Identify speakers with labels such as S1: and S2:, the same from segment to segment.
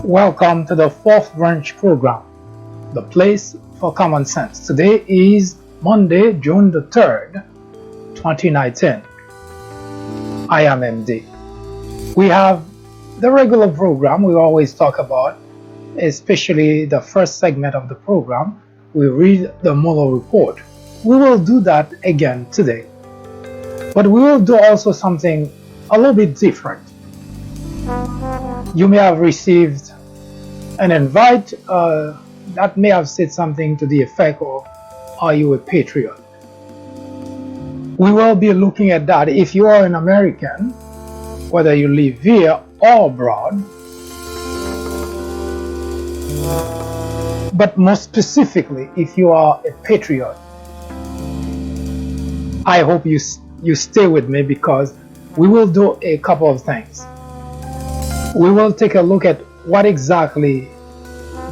S1: Welcome to the fourth branch program, the place for common sense. Today is Monday, June the 3rd, 2019. I am MD. We have the regular program we always talk about, especially the first segment of the program. We read the Mueller report. We will do that again today. But we will do also something a little bit different. You may have received an invite that may have said something to the effect of, "Are you a patriot?" We will be looking at that. If you are an American, whether you live here or abroad, but more specifically, if you are a patriot, I hope you stay with me because we will do a couple of things. We will take a look at what exactly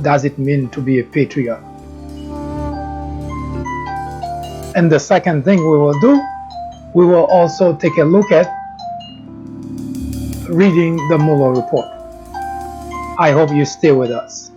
S1: does it mean to be a patriot. And the second thing we will do, we will also take a look at reading the Mueller report. I hope you stay with us.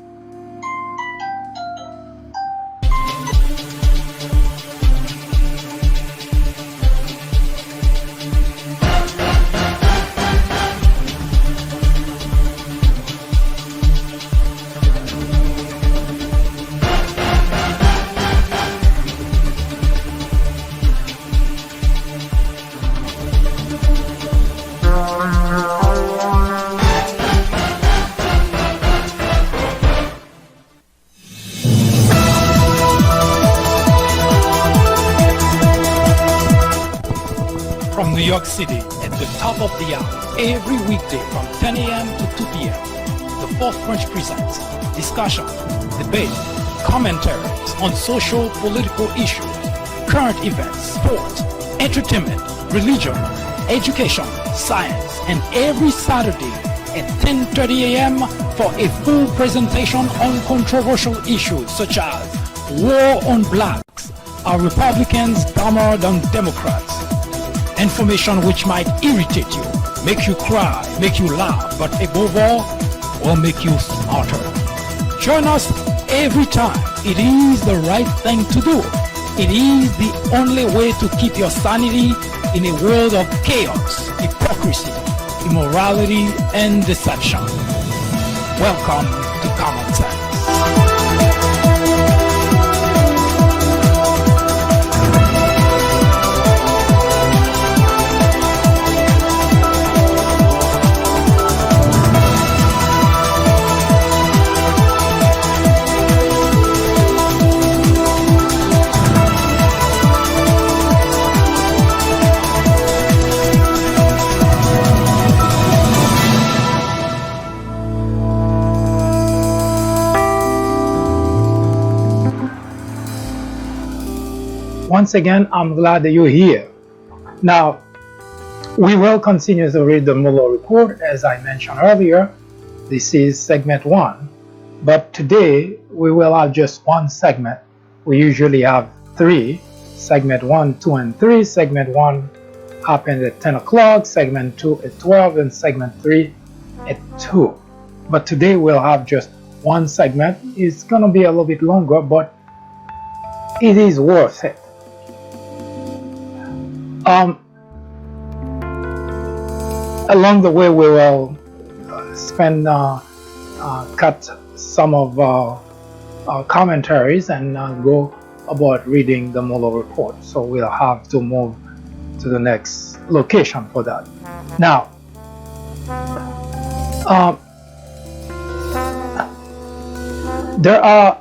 S2: From New York City at the top of the hour, every weekday from 10 a.m. to 2 p.m. The Fourth Branch presents discussion, debate, commentaries on social, political issues, current events, sports, entertainment, religion, education, science, and every Saturday at 10:30 a.m. for a full presentation on controversial issues such as war on blacks, are Republicans dumber than Democrats? Information which might irritate you, make you cry, make you laugh, but above all, will make you smarter. Join us every time. It is the right thing to do. It is the only way to keep your sanity in a world of chaos, hypocrisy, immorality, and deception. Welcome to Common Sense.
S1: Once again, I'm glad that you're here. Now, we will continue to read the Mueller report. As I mentioned earlier, this is segment 1. But today, we will have just one segment. We usually have 3. Segment 1, 2, and 3. Segment 1 happens at 10 o'clock, segment 2 at 12, and segment 3 at 2. But today, we'll have just one segment. It's going to be a little bit longer, but it is worth it. Along the way, we will cut some of our commentaries and go about reading the Mueller report. So we'll have to move to the next location for that. Now, there are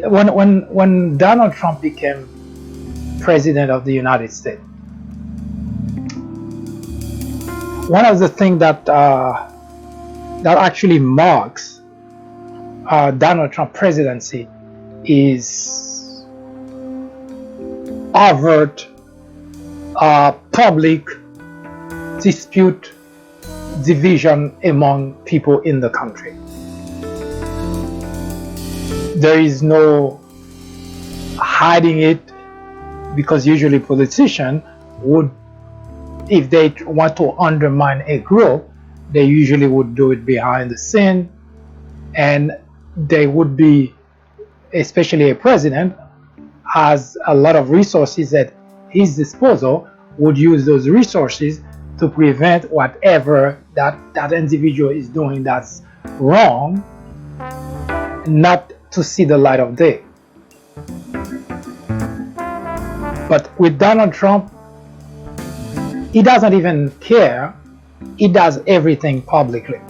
S1: when Donald Trump became President of the United States, one of the things that actually marks Donald Trump presidency is overt public dispute, division among people in the country. There is no hiding it, because usually politicians would, if they want to undermine a group, they usually would do it behind the scene, and they would be, especially a president, has a lot of resources at his disposal, would use those resources to prevent whatever that individual is doing that's wrong, not to see the light of day. But with Donald Trump, he doesn't even care. He does everything publicly.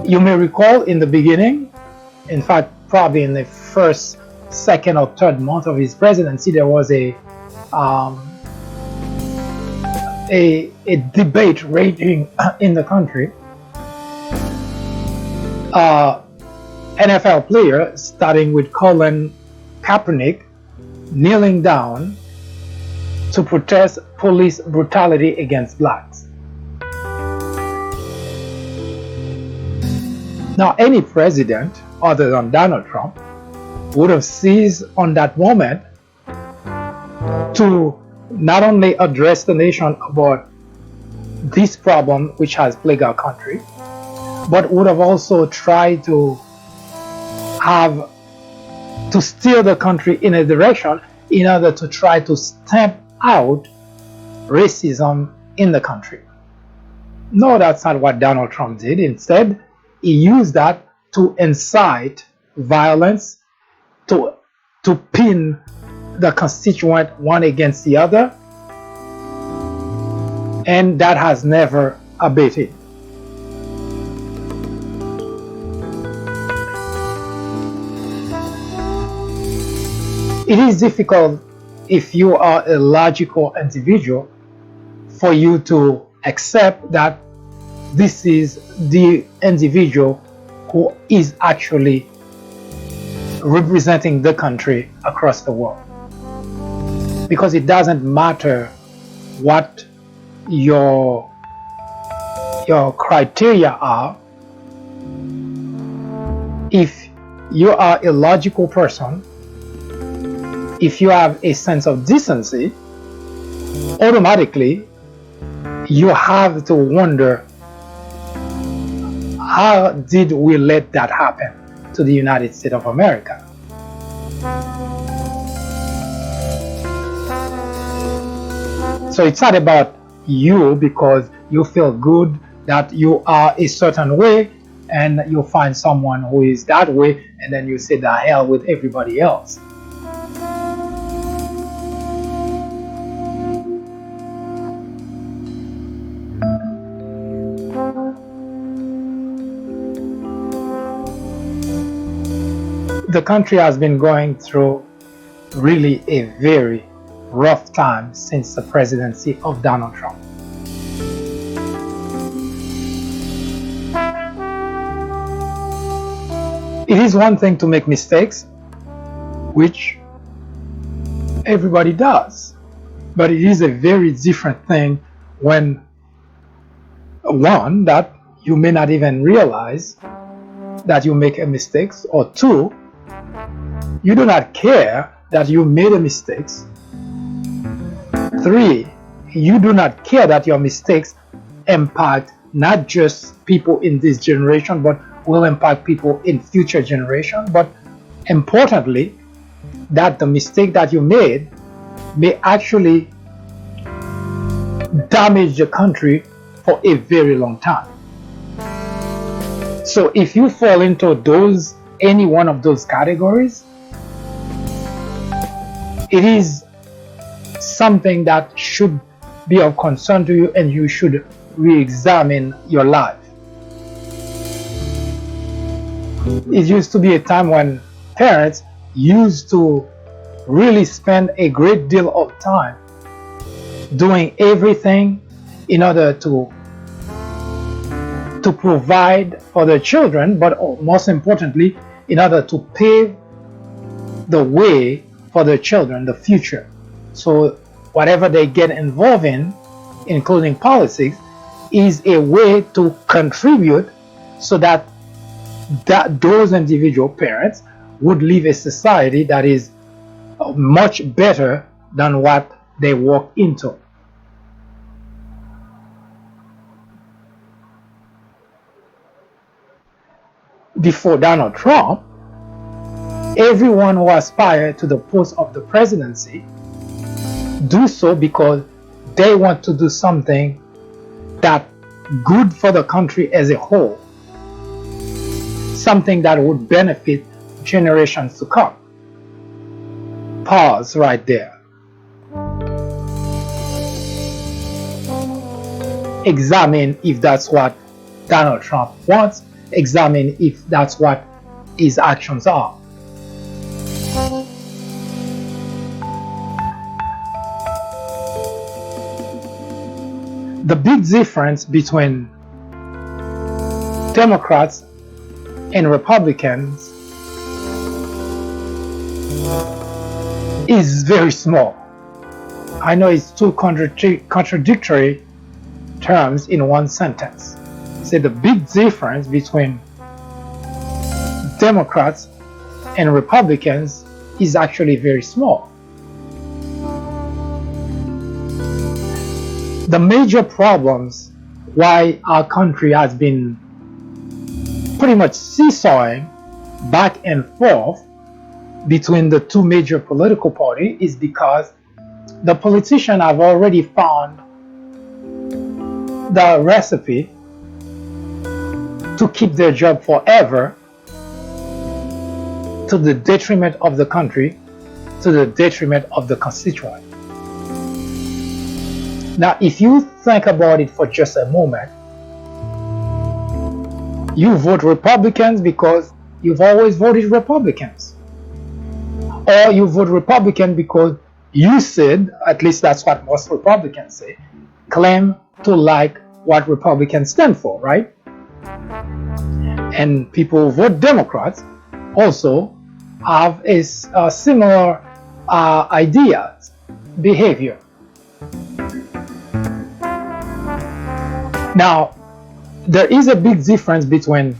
S1: You may recall in the beginning, in fact, probably in the first, second, or third month of his presidency, there was a debate raging in the country. NFL player, starting with Colin Kaepernick, kneeling down to protest police brutality against blacks. Now, any president other than Donald Trump would have seized on that moment to not only address the nation about this problem which has plagued our country, but would have also tried to steer the country in a direction in order to try to stamp out racism in the country. No, that's not what Donald Trump did. Instead, he used that to incite violence, to pin the constituent one against the other, and that has never abated. It is difficult, if you are a logical individual, for you to accept that this is the individual who is actually representing the country across the world. Because it doesn't matter what your criteria are. If you are a logical person, if you have a sense of decency, automatically you have to wonder, how did we let that happen to the United States of America? So it's not about you because you feel good that you are a certain way and you find someone who is that way and then you say the hell with everybody else. The country has been going through really a very rough time since the presidency of Donald Trump. It is one thing to make mistakes, which everybody does, but it is a very different thing when, one, that you may not even realize that you make a mistake, or two, you do not care that you made a mistake. Three, you do not care that your mistakes impact not just people in this generation, but will impact people in future generations. But importantly, that the mistake that you made may actually damage the country for a very long time. So if you fall into any one of those categories, it is something that should be of concern to you, and you should re-examine your life. It used to be a time when parents used to really spend a great deal of time doing everything in order to provide for their children, but most importantly, in order to pave the way for their children, the future. So whatever they get involved in, including politics, is a way to contribute so that those individual parents would live a society that is much better than what they walk into. before Donald Trump, everyone who aspires to the post of the presidency do so because they want to do something that good for the country as a whole, something that would benefit generations to come. Pause right there. Examine if that's what Donald Trump wants. Examine if that's what his actions are. The big difference between Democrats and Republicans is very small. I know it's two contradictory terms in one sentence. So the big difference between Democrats and Republicans is actually very small. The major problems why our country has been pretty much seesawing back and forth between the two major political parties is because the politicians have already found the recipe to keep their job forever, to the detriment of the country, to the detriment of the constituent. Now, if you think about it for just a moment, you vote Republicans because you've always voted Republicans. Or you vote Republican because you said, at least that's what most Republicans say, claim to like what Republicans stand for, right? And people who vote Democrats also have a similar ideas, behavior. Now, there is a big difference between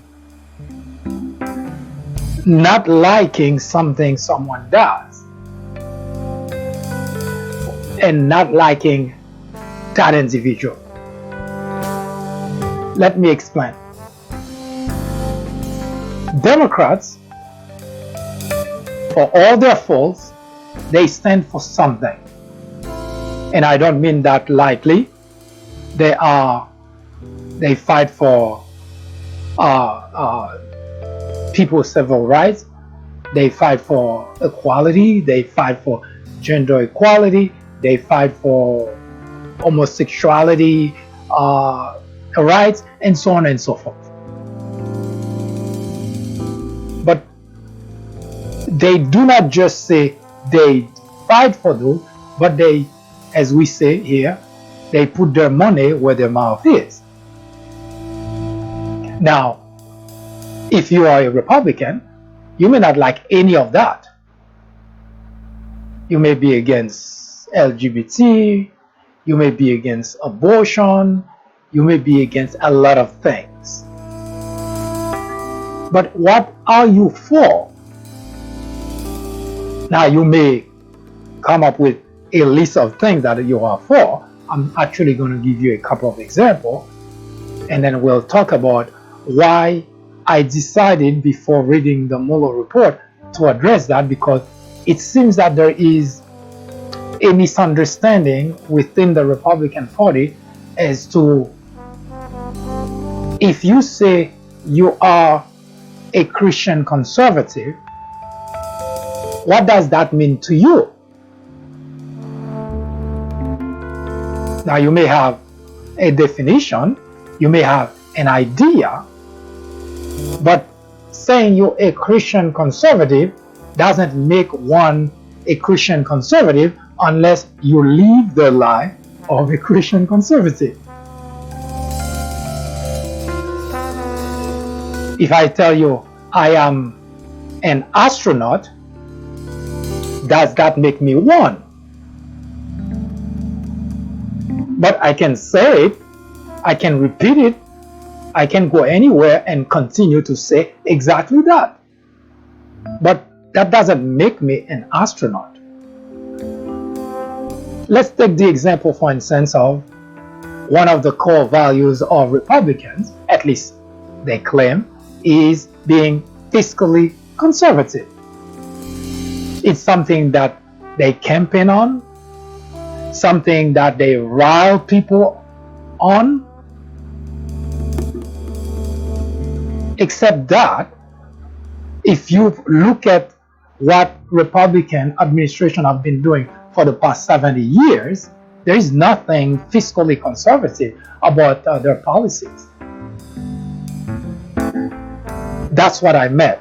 S1: not liking something someone does and not liking that individual. Let me explain. Democrats, for all their faults, they stand for something. And I don't mean that lightly. They fight for people's civil rights. They fight for equality. They fight for gender equality. They fight for homosexuality rights, and so on and so forth. But they do not just say they fight for those, but they, as we say here, they put their money where their mouth is. Now, if you are a Republican, you may not like any of that. You may be against LGBT, you may be against abortion, you may be against a lot of things. But what are you for? Now, you may come up with a list of things that you are for. I'm actually going to give you a couple of examples, and then we'll talk about why I decided before reading the Mueller report to address that, because it seems that there is a misunderstanding within the Republican Party as to if you say you are a Christian conservative, what does that mean to you? Now, you may have a definition, you may have an idea, but saying you're a Christian conservative doesn't make one a Christian conservative unless you live the life of a Christian conservative. If I tell you I am an astronaut, does that make me one? But I can say it, I can repeat it, I can go anywhere and continue to say exactly that. But that doesn't make me an astronaut. Let's take the example, for instance, of one of the core values of Republicans, at least they claim, is being fiscally conservative. It's something that they campaign on, something that they rile people on. Except that, if you look at what Republican administration have been doing for the past 70 years, there is nothing fiscally conservative about their policies. That's what I meant.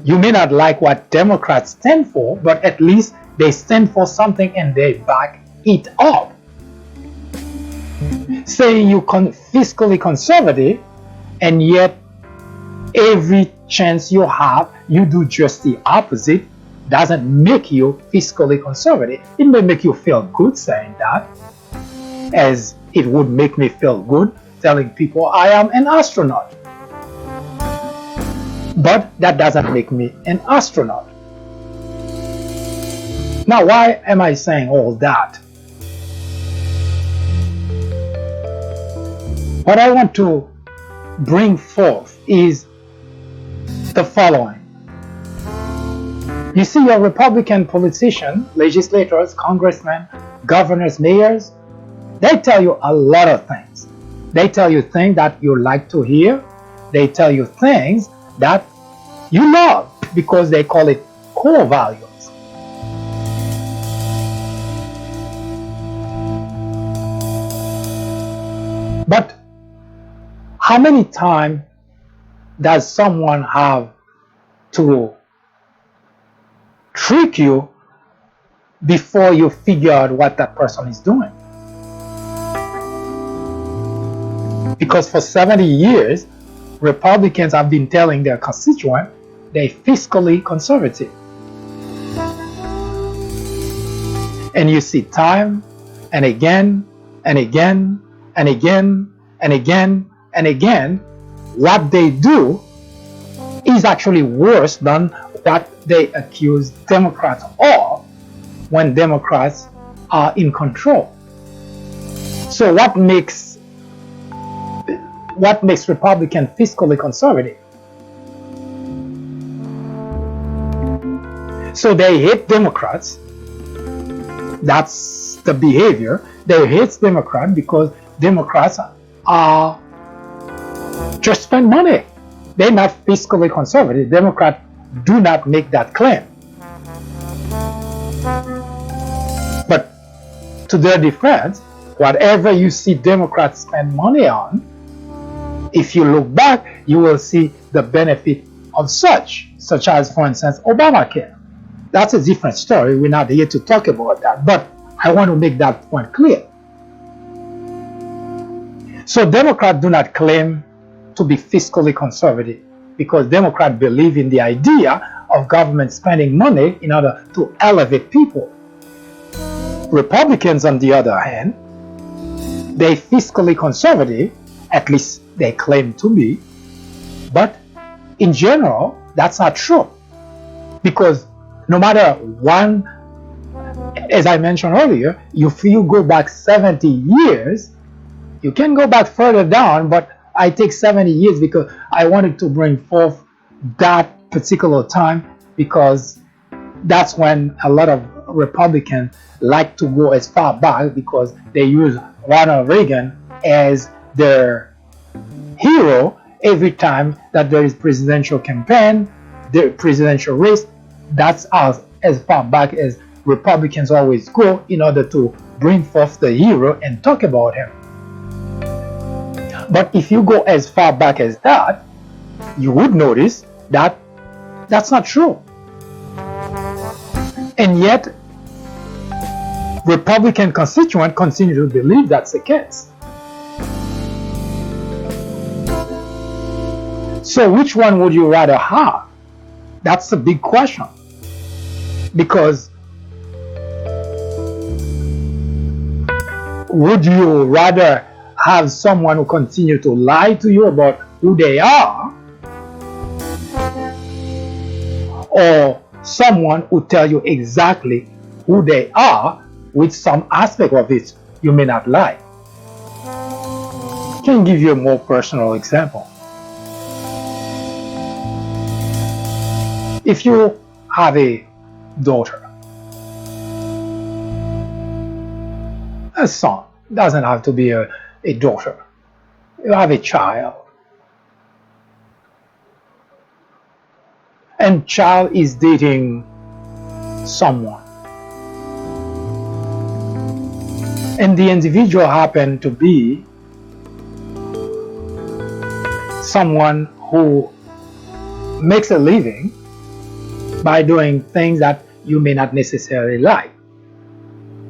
S1: You may not like what Democrats stand for, but at least they stand for something and they back it up. Saying you're fiscally conservative, and yet every chance you have, you do just the opposite, doesn't make you fiscally conservative. It may make you feel good saying that, as it would make me feel good telling people I am an astronaut. But that doesn't make me an astronaut. Now, why am I saying all that? What I want to bring forth is the following. You see, your Republican politicians, legislators, congressmen, governors, mayors, they tell you a lot of things. They tell you things that you like to hear. They tell you things that you love because they call it core values. But how many times does someone have to trick you before you figure out what that person is doing? Because for 70 years, Republicans have been telling their constituents they're fiscally conservative. And you see time and again and again and again and again and again, what they do is actually worse than what they accuse Democrats of when Democrats are in control. So what makes Republicans fiscally conservative? So they hate Democrats. That's the behavior. They hate Democrats because Democrats are just spend money. They're not fiscally conservative. Democrats do not make that claim. But to their defense, whatever you see Democrats spend money on, if you look back, you will see the benefit of such as, for instance, Obamacare. That's a different story. We're not here to talk about that, but I want to make that point clear. So Democrats do not claim to be fiscally conservative because Democrats believe in the idea of government spending money in order to elevate people. Republicans, on the other hand, they're fiscally conservative, at least they claim to be, but in general, that's not true. Because no matter one, as I mentioned earlier, if you go back 70 years, you can go back further down, but I take 70 years because I wanted to bring forth that particular time because that's when a lot of Republicans like to go as far back because they use Ronald Reagan as their hero every time that there is presidential campaign, the presidential race. That's as far back as Republicans always go in order to bring forth the hero and talk about him. But if you go as far back as that, you would notice that that's not true. And yet, Republican constituents continue to believe that's the case. So which one would you rather have? That's the big question. Because would you rather have someone who continue to lie to you about who they are, or someone who tell you exactly who they are with some aspect of it you may not like? I can give you a more personal example. If you have a daughter, a son, doesn't have to be a daughter. You have a child, and child is dating someone, and the individual happen to be someone who makes a living by doing things that you may not necessarily like.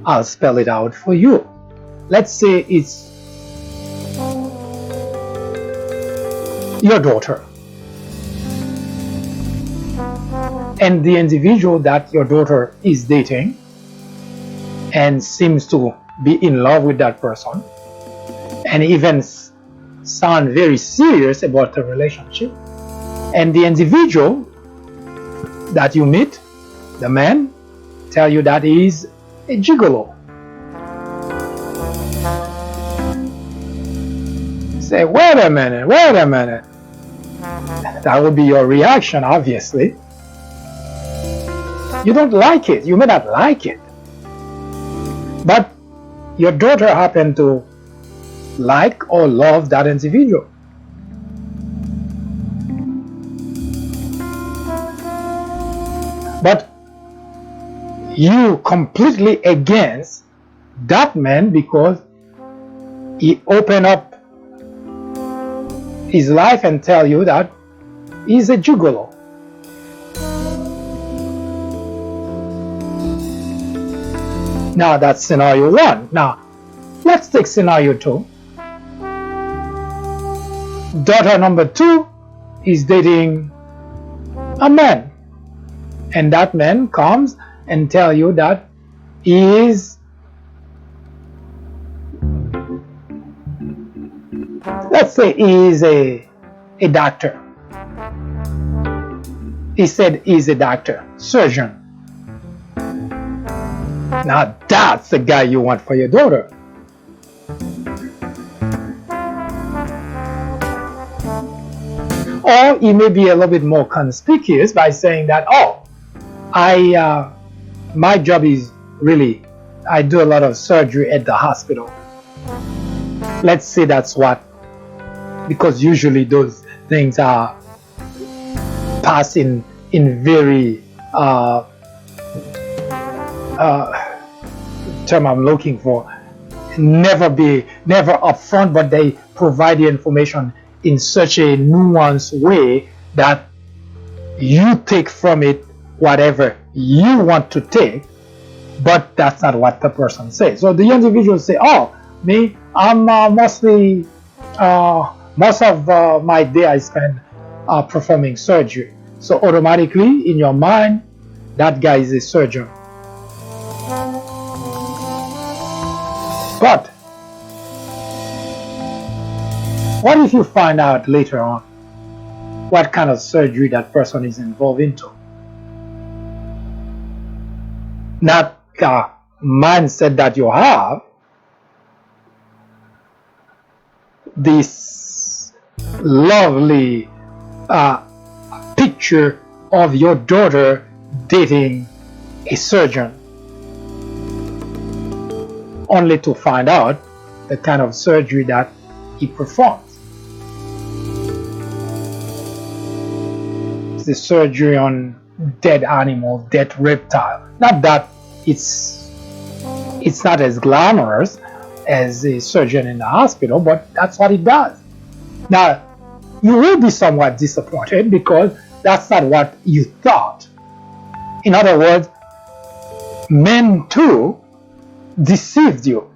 S1: I'll spell it out for you. Let's say it's your daughter, and the individual that your daughter is dating and seems to be in love with that person and even sound very serious about the relationship, and the individual that you meet, the man, tell you that he is a gigolo. Say, wait a minute. That would be your reaction, obviously. You don't like it. You may not like it. But your daughter happened to like or love that individual. But you completely against that man because he opened up his life and tell you that he's a gigolo. Now that's scenario one. Now let's take scenario two. Daughter number two is dating a man, and that man comes and tell you that he is, let's say he is a doctor. He said he's a doctor, surgeon. Now that's the guy you want for your daughter. Or he may be a little bit more conspicuous by saying that, oh, my job is really, I do a lot of surgery at the hospital. Let's say that's what, because usually those things are passed in very term I'm looking for, never upfront, but they provide the information in such a nuanced way that you take from it whatever you want to take, but that's not what the person says. So the individual say, oh, me, I'm mostly most of my day I spend performing surgery. So automatically in your mind, that guy is a surgeon. But what if you find out later on what kind of surgery that person is involved into? Not the mindset that you have, this lovely picture of your daughter dating a surgeon, only to find out the kind of surgery that he performs. It's the surgery on dead animals, dead reptile. Not that it's not as glamorous as a surgeon in the hospital, but that's what he does. Now, you will be somewhat disappointed because that's not what you thought. In other words, men too deceived you.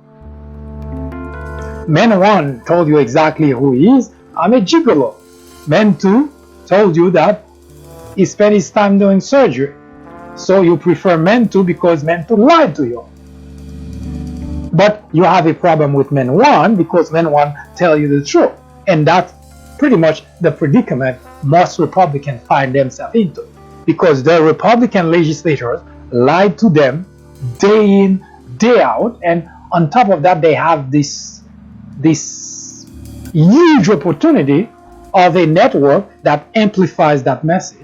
S1: Man one told you exactly who he is. I'm a gigolo. Man two told you that he spent his time doing surgery. So you prefer man two because man two lied to you. But you have a problem with man one because man one tell you the truth. And that's pretty much the predicament most Republicans find themselves into. Because the Republican legislators lied to them day in, day out, and on top of that they have this huge opportunity of a network that amplifies that message.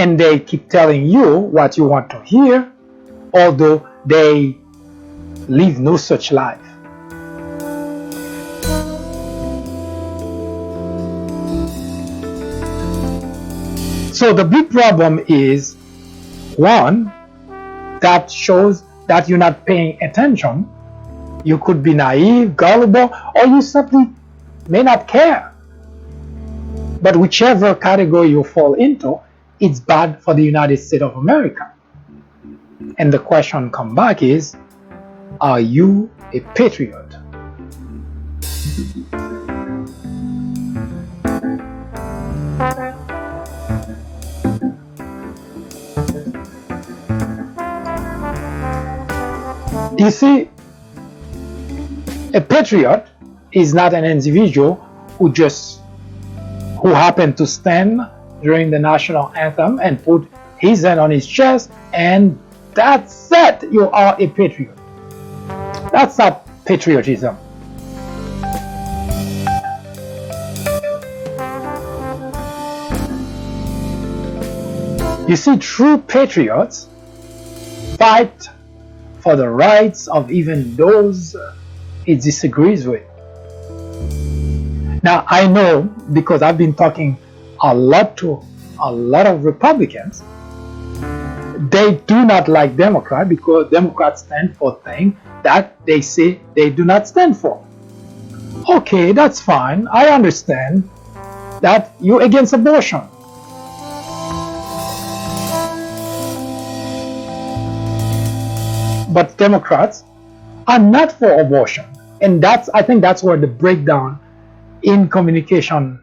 S1: and they keep telling you what you want to hear, although they live no such life. So the big problem is, one, that shows that you're not paying attention. You could be naive, gullible, or you simply may not care. But whichever category you fall into, it's bad for the United States of America. And the question come back is, are you a patriot? You see, a patriot is not an individual who happened to stand during the national anthem and put his hand on his chest and that's it, you are a patriot. That's not patriotism. You see, true patriots fight for the rights of even those he disagrees with. Now, I know, because I've been talking a lot to a lot of Republicans, they do not like Democrats because Democrats stand for things that they say they do not stand for. Okay, that's fine. I understand that you're against abortion. But Democrats are not for abortion. And I think that's where the breakdown in communication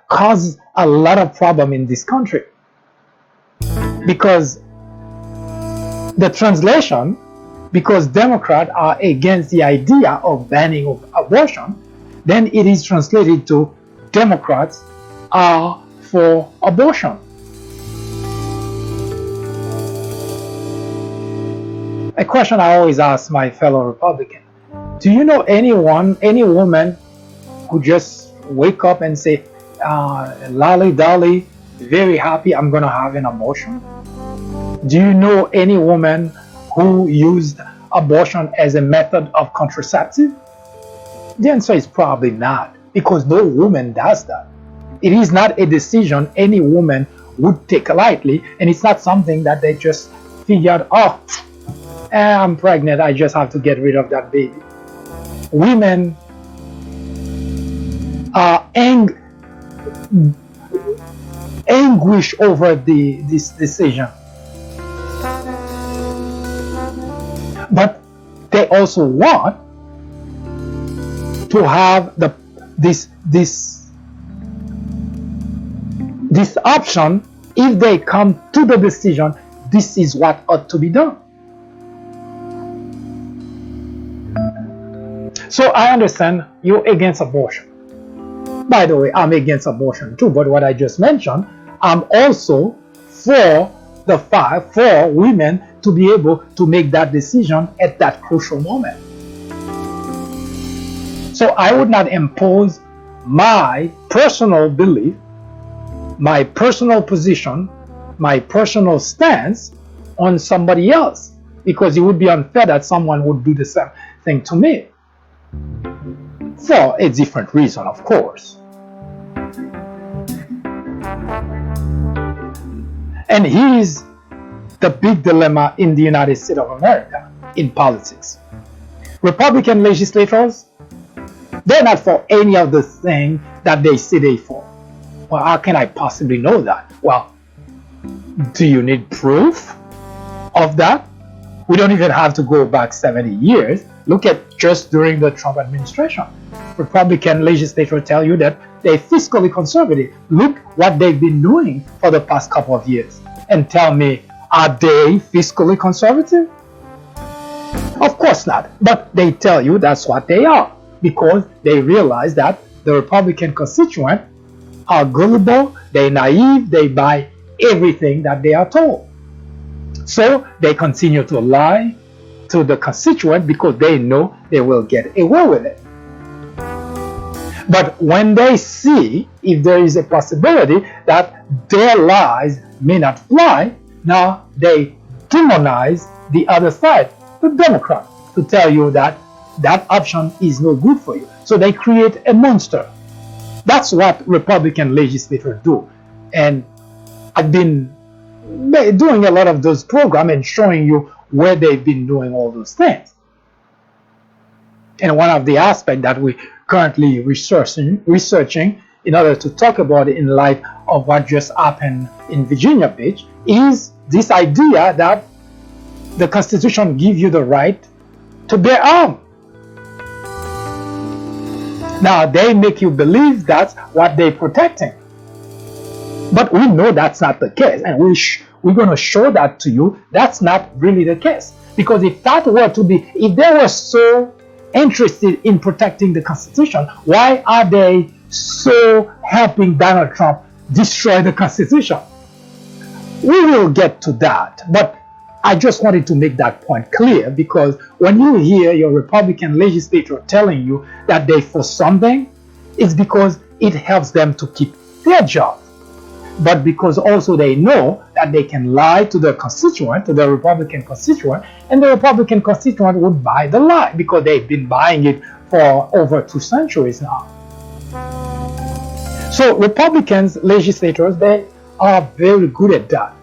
S1: causes a lot of problem in this country. Because the translation, because Democrats are against the idea of banning abortion, then it is translated to Democrats are for abortion. A question I always ask my fellow Republican: do you know any woman who just wake up and say, lolly dolly, very happy, I'm gonna have an abortion? Do you know any woman who used abortion as a method of contraceptive? The answer is probably not, because no woman does that. It is not a decision any woman would take lightly, and it's not something that they just figured, oh, I'm pregnant, I just have to get rid of that baby. Women are anguish over this decision. But they also want to have this option. If they come to the decision, this is what ought to be done. So I understand you're against abortion. By the way, I'm against abortion too, but what I just mentioned, I'm also for for women to be able to make that decision at that crucial moment. So I would not impose my personal belief, my personal position, my personal stance on somebody else, because it would be unfair that someone would do the same thing to me. For a different reason, of course. And here's the big dilemma in the United States of America in politics. Republican legislators, they're not for any of the things that they say they're for. Well, how can I possibly know that? Well, do you need proof of that? We don't even have to go back 70 years. Look at just during the Trump administration. Republican legislators tell you that they're fiscally conservative. Look what they've been doing for the past couple of years. And tell me, are they fiscally conservative? Of course not. But they tell you that's what they are, because they realize that the Republican constituents are gullible, they're naive, they buy everything that they are told. So they continue to lie to the constituent because they know they will get away with it. But when they see if there is a possibility that their lies may not fly, now they demonize the other side, the Democrat, to tell you that that option is no good for you. So they create a monster. That's what Republican legislators do. And I've been doing a lot of those programs and showing you where they've been doing all those things. And one of the aspects that we currently researching in order to talk about it in light of what just happened in Virginia Beach is this idea that the Constitution gives you the right to bear arms. Now they make you believe that's what they're protecting. But we know that's not the case, and we're going to show that to you. That's not really the case. Because if that were to be, if they were so interested in protecting the Constitution, why are they so helping Donald Trump destroy the Constitution? We will get to that, but I just wanted to make that point clear, because when you hear your Republican legislator telling you that they for something, it's because it helps them to keep their job. But because also they know that they can lie to their constituent, to their Republican constituent, and the Republican constituent would buy the lie because they've been buying it for over 2 centuries now. So Republicans, legislators, they are very good at that.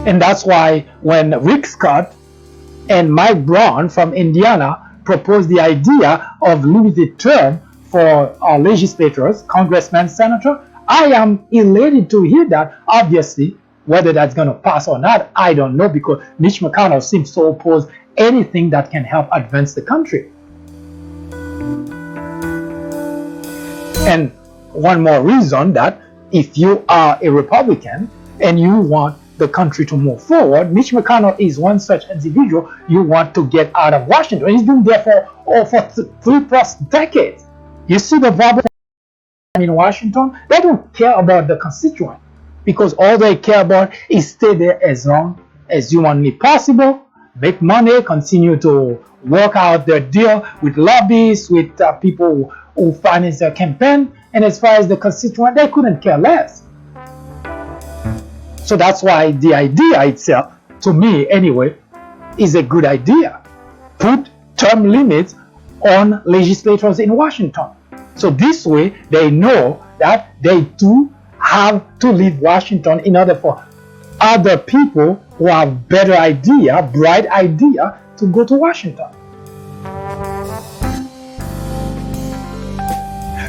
S1: And that's why when Rick Scott and Mike Brown from Indiana proposed the idea of limited term for our legislators, congressmen, senators, I am elated to hear that. Obviously, whether that's going to pass or not, I don't know, because Mitch McConnell seems to oppose anything that can help advance the country. And one more reason that if you are a Republican and you want the country to move forward, Mitch McConnell is one such individual you want to get out of Washington. He's been there for 3+ decades. You see the problem in Washington? They don't care about the constituent, because all they care about is stay there as long as humanly possible, make money, continue to work out their deal with lobbyists, with people who finance their campaign, and as far as the constituent, they couldn't care less. So that's why the idea itself, to me anyway, is a good idea. Put term limits on legislators in Washington. So this way, they know that they do have to leave Washington in order for other people who have better idea, bright idea, to go to Washington.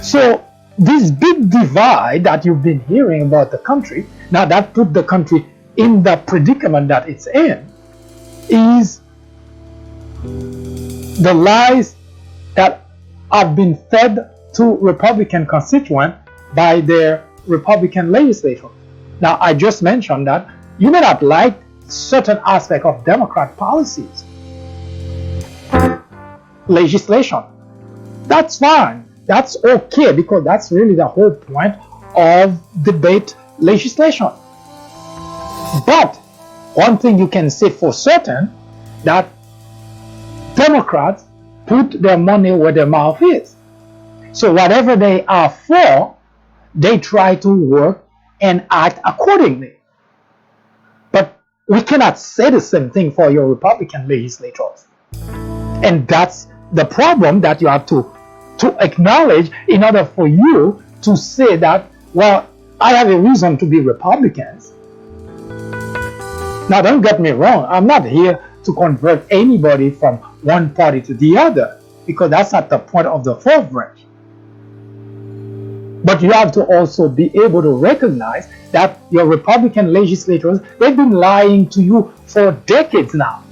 S1: So this big divide that you've been hearing about the country, now that put the country in the predicament that it's in, is the lies that have been fed to Republican constituents by their Republican legislators. Now, I just mentioned that you may not like certain aspects of Democrat policies, legislation. That's fine. That's okay, because that's really the whole point of debate legislation. But one thing you can say for certain, that Democrats put their money where their mouth is. So whatever they are for, they try to work and act accordingly. But we cannot say the same thing for your Republican legislators. And that's the problem that you have to acknowledge in order for you to say that, well, I have a reason to be Republicans. Now, don't get me wrong. I'm not here to convert anybody from one party to the other, because that's not the point of the fourth branch. But you have to also be able to recognize that your Republican legislators, they've been lying to you for decades now.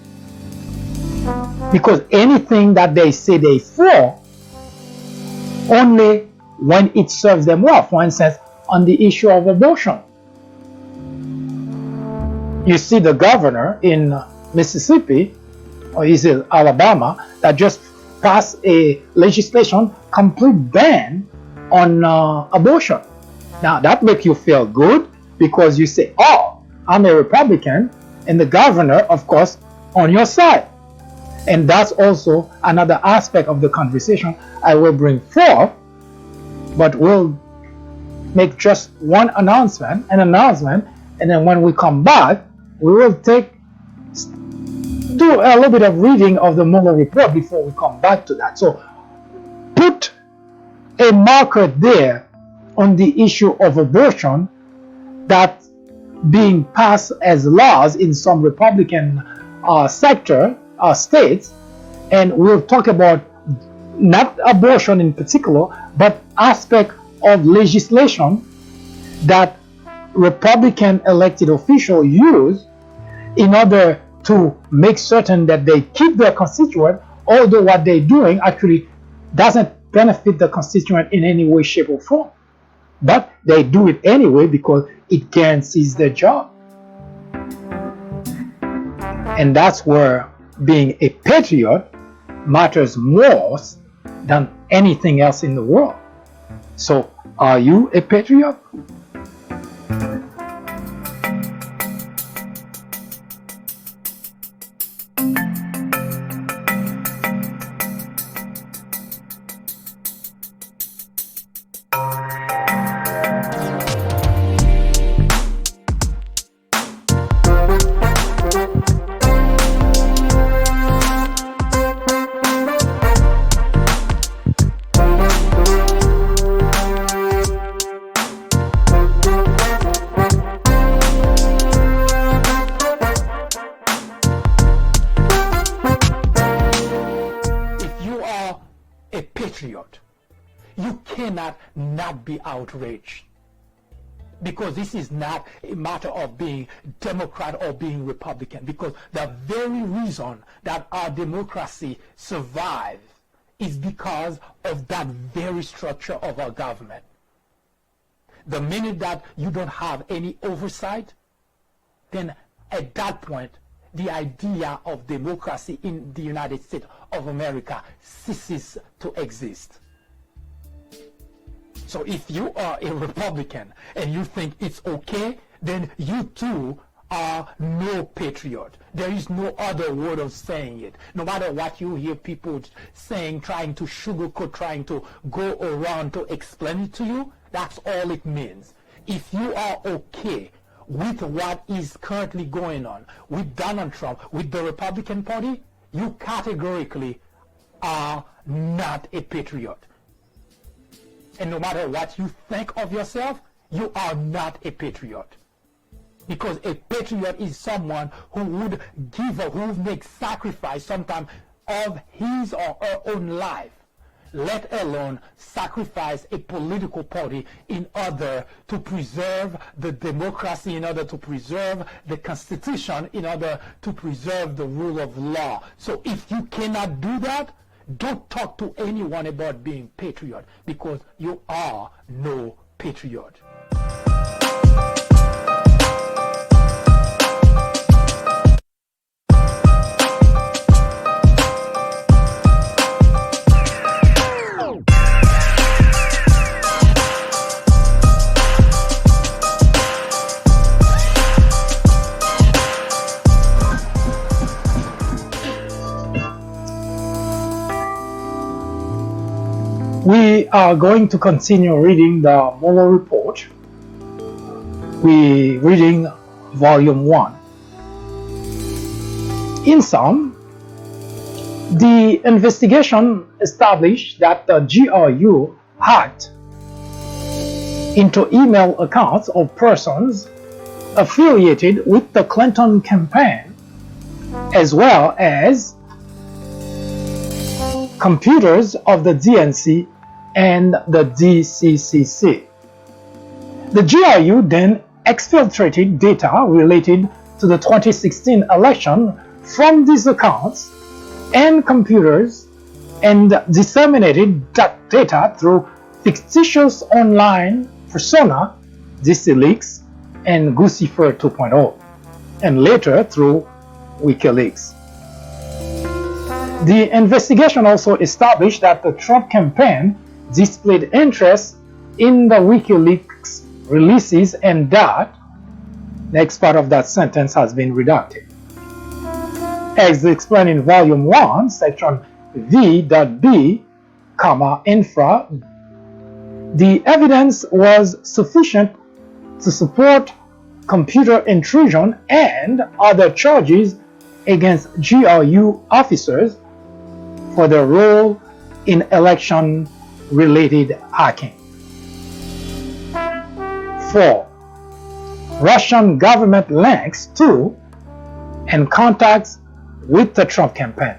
S1: Because anything that they say they for, only when it serves them well. For instance, on the issue of abortion. You see the governor in Mississippi, or is it Alabama, that just passed a legislation, complete ban on abortion. Now that makes you feel good, because you say, oh, I'm a Republican, and the governor, of course, on your side. And that's also another aspect of the conversation I will bring forth, but we'll make just an announcement, and then when we come back, we will do a little bit of reading of the Mueller report before we come back to that. So put a marker there on the issue of abortion that being passed as laws in some Republican states, and we'll talk about not abortion in particular, but aspect of legislation that Republican elected officials use in order to make certain that they keep their constituent, although what they're doing actually doesn't benefit the constituent in any way, shape, or form. But they do it anyway because it guarantees their job. And that's where being a patriot matters more than anything else in the world. So, are you a patriot?
S2: You cannot not be outraged, because this is not a matter of being Democrat or being Republican, because the very reason that our democracy survives is because of that very structure of our government. The minute that you don't have any oversight, then at that point the idea of democracy in the United States of America ceases to exist. So if you are a Republican and you think it's okay, then you too are no patriot. There is no other word of saying it. No matter what you hear people saying, trying to sugarcoat, trying to go around to explain it to you, that's all it means. If you are okay with what is currently going on with Donald Trump, with the Republican Party, you categorically are not a patriot. And no matter what you think of yourself, you are not a patriot. Because a patriot is someone who would give or who would make sacrifice sometimes of his or her own life, let alone sacrifice a political party in order to preserve the democracy, in order to preserve the Constitution, in order to preserve the rule of law. So if you cannot do that, don't talk to anyone about being patriot, because you are no patriot.
S1: We are going to continue reading the Mueller report. We're reading volume 1. In sum, the investigation established that the GRU hacked into email accounts of persons affiliated with the Clinton campaign, as well as computers of the DNC and the DCCC. The GRU then exfiltrated data related to the 2016 election from these accounts and computers and disseminated that data through fictitious online persona, DCLeaks and Guccifer 2.0, and later through WikiLeaks. The investigation also established that the Trump campaign displayed interest in the WikiLeaks releases, and that next part of that sentence has been redacted. As explained in Volume 1, Section V.B, infra, the evidence was sufficient to support computer intrusion and other charges against GRU officers for their role in election-related hacking. 4. Russian government links to and contacts with the Trump campaign.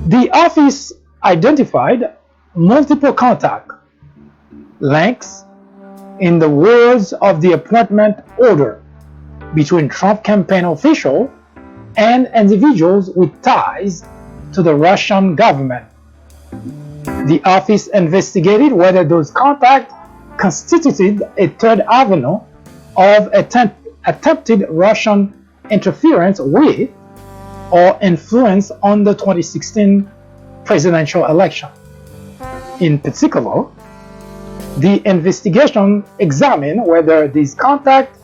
S1: The office identified multiple contact links in the words of the appointment order between Trump campaign officials and individuals with ties to the Russian government. The office investigated whether those contacts constituted a third avenue of attempted Russian interference with or influence on the 2016 presidential election. In particular, the investigation examined whether these contacts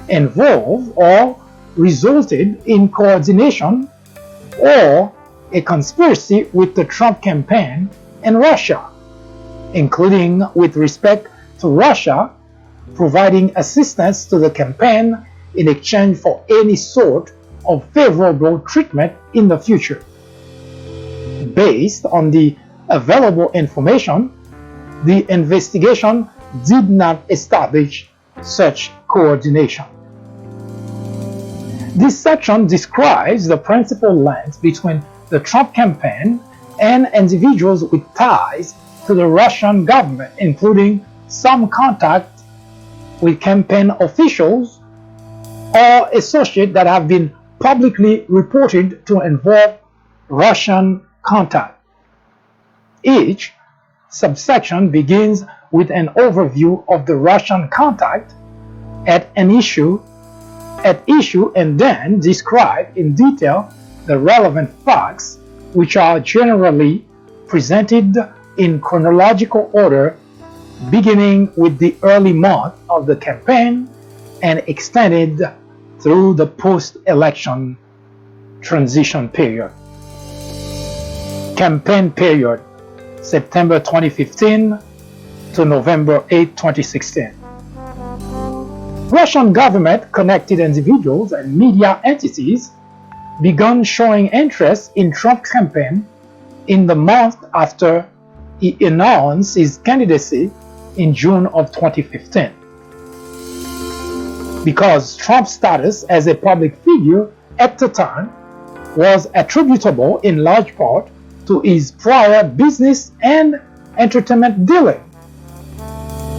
S1: involved or resulted in coordination or a conspiracy with the Trump campaign in Russia, including with respect to Russia providing assistance to the campaign in exchange for any sort of favorable treatment in the future. Based on the available information, the investigation did not establish such coordination. This section describes the principal links between the Trump campaign and individuals with ties to the Russian government, including some contact with campaign officials or associates that have been publicly reported to involve Russian contact. Each subsection begins with an overview of the Russian contact at issue and then describe in detail the relevant facts, which are generally presented in chronological order, beginning with the early month of the campaign and extended through the post-election transition period. Campaign period, September 2015 to November 8, 2016. Russian government-connected individuals and media entities began showing interest in Trump's campaign in the month after he announced his candidacy in June of 2015. Because Trump's status as a public figure at the time was attributable in large part to his prior business and entertainment dealing.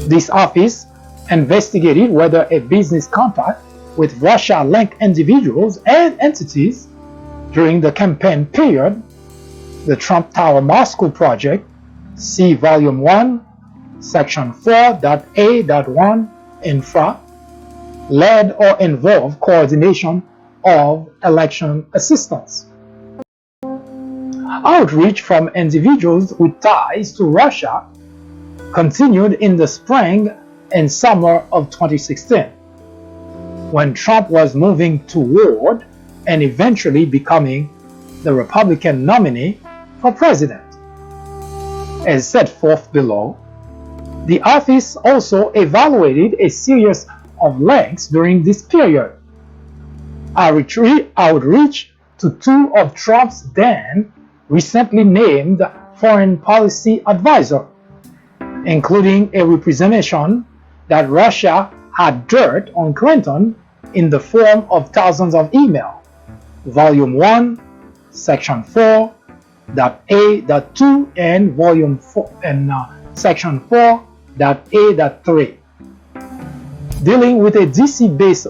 S1: This office investigated whether a business contact with Russia-linked individuals and entities during the campaign period, the Trump Tower Moscow project, see Volume 1, Section 4.A.1 infra, led or involved coordination of election assistance. Outreach from individuals with ties to Russia continued in the spring and summer of 2016, when Trump was moving toward and eventually becoming the Republican nominee for president. As set forth below, the office also evaluated a series of links during this period. Outreach to two of Trump's then recently named foreign policy advisor, including a representation that Russia had dirt on Clinton in the form of thousands of emails. Volume 1, Section 4.A.2 and Volume 4 and Section 4.A.3. Dealing with a DC-based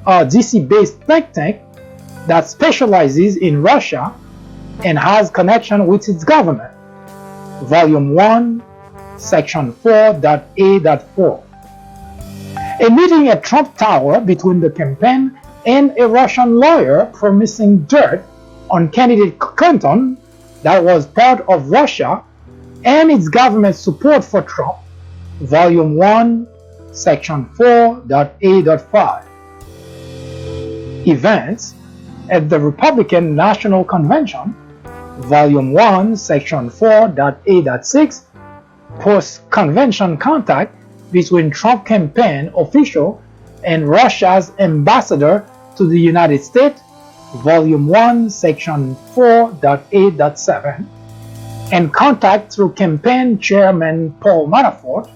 S1: DC-based think tank that specializes in Russia and has connection with its government. Volume 1, Section 4.A.4. A meeting at Trump Tower between the campaign and a Russian lawyer promising dirt on candidate Clinton that was part of Russia and its government support for Trump. Volume 1, Section 4.A.5. events at the Republican National Convention, Volume 1, Section 4.A.6, post-convention contact between Trump campaign official and Russia's ambassador to the United States, Volume 1, Section 4.A.7, and contact through campaign chairman Paul Manafort,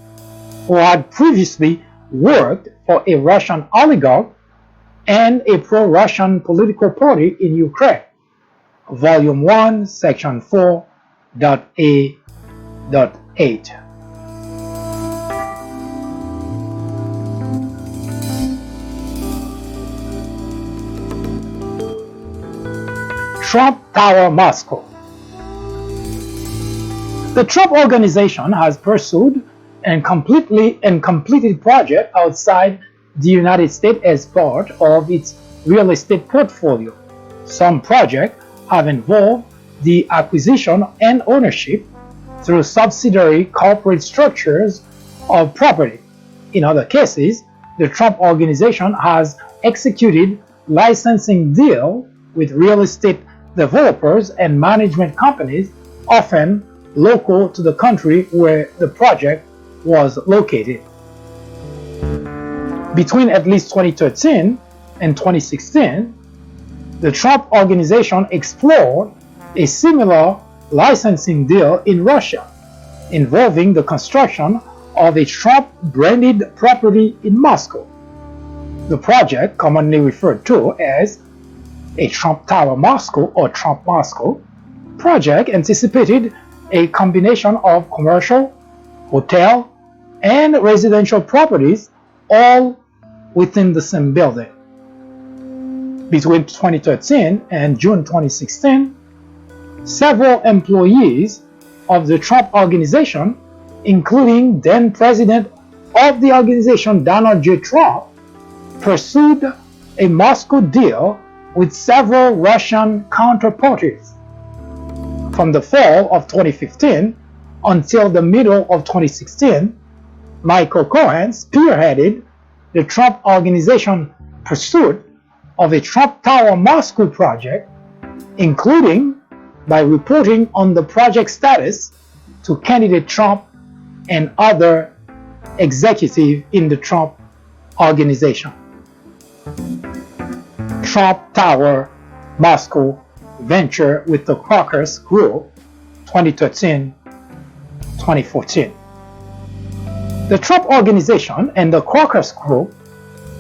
S1: who had previously worked for a Russian oligarch and a pro-Russian political party in Ukraine, Volume 1, Section 4.A.8. Trump Tower Moscow. The Trump Organization has pursued and completed projects outside the United States as part of its real estate portfolio. Some projects have involved the acquisition and ownership through subsidiary corporate structures of property. In other cases, the Trump Organization has executed licensing deals with real estate developers and management companies, often local to the country where the project was located. Between at least 2013 and 2016, the Trump Organization explored a similar licensing deal in Russia, involving the construction of a Trump-branded property in Moscow. The project, commonly referred to as a Trump Tower Moscow or Trump Moscow project, anticipated a combination of commercial, hotel, and residential properties all within the same building. Between 2013 and June 2016, several employees of the Trump Organization, including then President of the organization Donald J. Trump, pursued a Moscow deal with several Russian counterparties. From the fall of 2015 until the middle of 2016, Michael Cohen spearheaded the Trump Organization pursuit of a Trump Tower Moscow project, including by reporting on the project status to candidate Trump and other executives in the Trump Organization. Trump Tower Moscow venture with the Crocus Group, 2013-2014. The Trump Organization and the Crocus Group,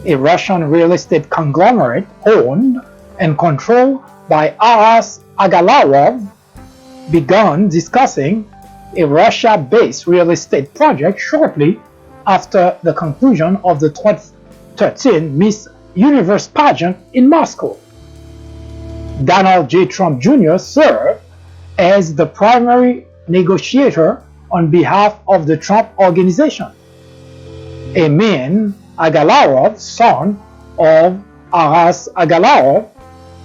S1: a Russian real estate conglomerate owned and controlled by Aras Agalarov, began discussing a Russia-based real estate project shortly after the conclusion of the 2013 Miss Universe pageant in Moscow. Donald J. Trump Jr. served as the primary negotiator on behalf of the Trump Organization. Emin Agalarov, son of Aras Agalarov,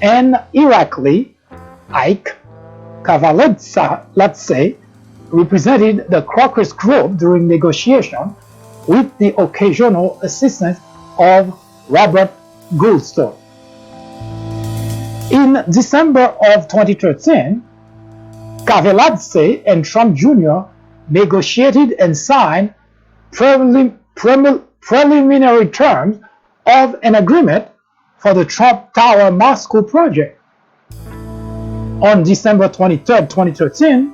S1: and Irakli Ike Kavaladze represented the Crocus Group during negotiation with the occasional assistance of Robert Goldstone. In December of 2013, Kavaladze and Trump Jr. negotiated and signed preliminary terms of an agreement for the Trump Tower Moscow project. On December 23, 2013,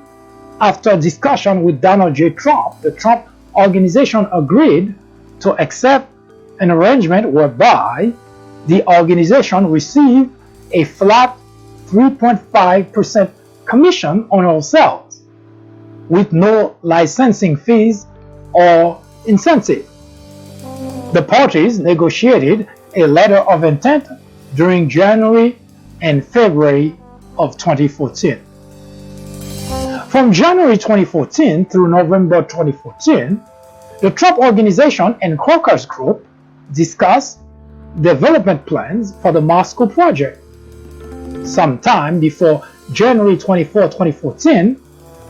S1: after discussion with Donald J. Trump, the Trump Organization agreed to accept an arrangement whereby the organization received a flat 3.5% commission on all sales, with no licensing fees or incentive. The parties negotiated a letter of intent during January and February of 2014. From January 2014 through November 2014, the Trump Organization and Crocus Group discussed development plans for the Moscow project. Sometime before January 24, 2014,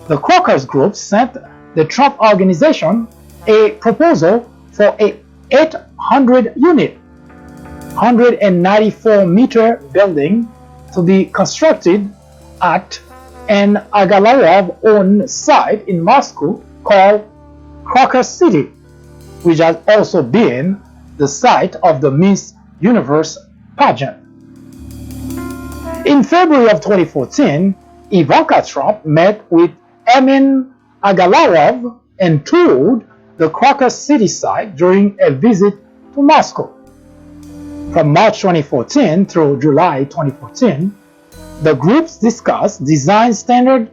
S1: the Crocus Group sent the Trump Organization a proposal for a 800-unit 194-meter building to be constructed at an Agalarov-owned site in Moscow called Crocker City, which has also been the site of the Miss Universe pageant. In February of 2014, Ivanka Trump met with Emin Agalarov and toured the Crocker City site during a visit to Moscow. From March 2014 through July 2014, the groups discussed design standards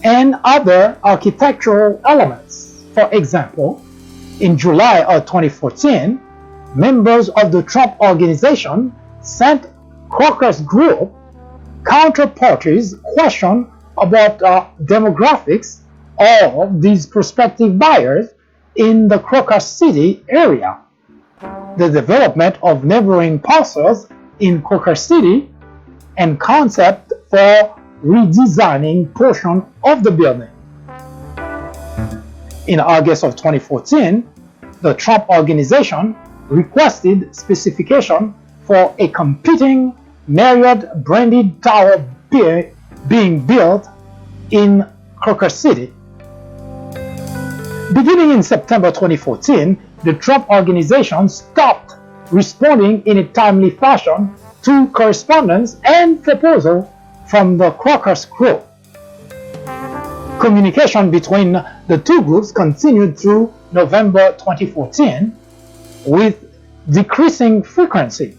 S1: and other architectural elements. For example, in July of 2014, members of the Trump Organization sent Crocker's group counterparties questions about demographics of these prospective buyers in the Crocker City area, the development of neighboring parcels in Crocker City, and concept for redesigning portion of the building. In August of 2014, the Trump Organization requested specification for a competing Marriott branded tower being built in Crocker City. Beginning in September 2014, the Trump Organization stopped responding in a timely fashion to correspondence and proposal from the Crocker's group. Communication between the two groups continued through November 2014 with decreasing frequency.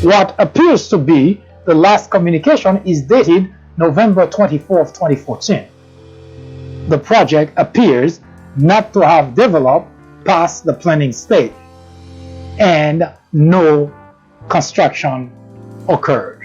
S1: What appears to be the last communication is dated November 24, 2014. The project appears not to have developed past the planning stage, and no construction occurred.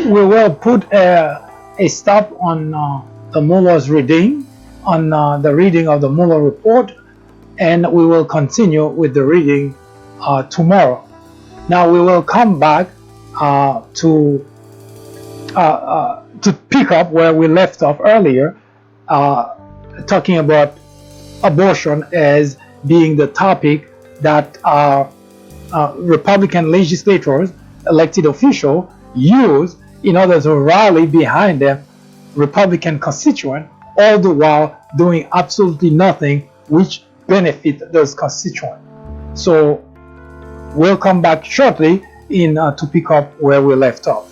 S1: We will put a stop on the Mueller's reading, on the reading of the Mueller report, and we will continue with the reading tomorrow. Now we will come back to pick up where we left off earlier, talking about abortion as being the topic that Republican legislators, elected officials, use in order to rally behind their Republican constituent, all the while doing absolutely nothing which benefit those constituents. So we'll come back shortly to pick up where we left off.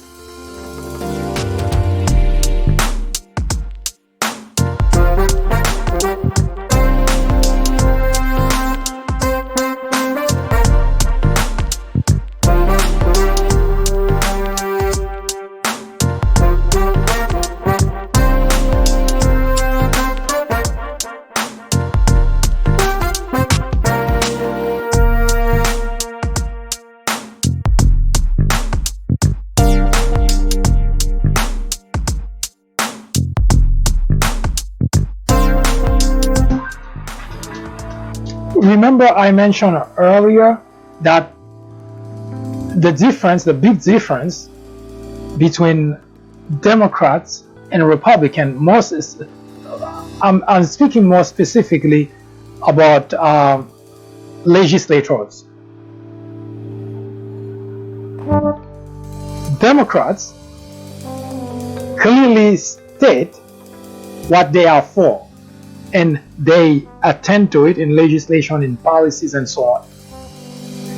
S1: Remember, I mentioned earlier that the big difference between Democrats and Republicans, I'm speaking more specifically about legislators. Democrats clearly state what they are for, and they attend to it in legislation, in policies, and so on.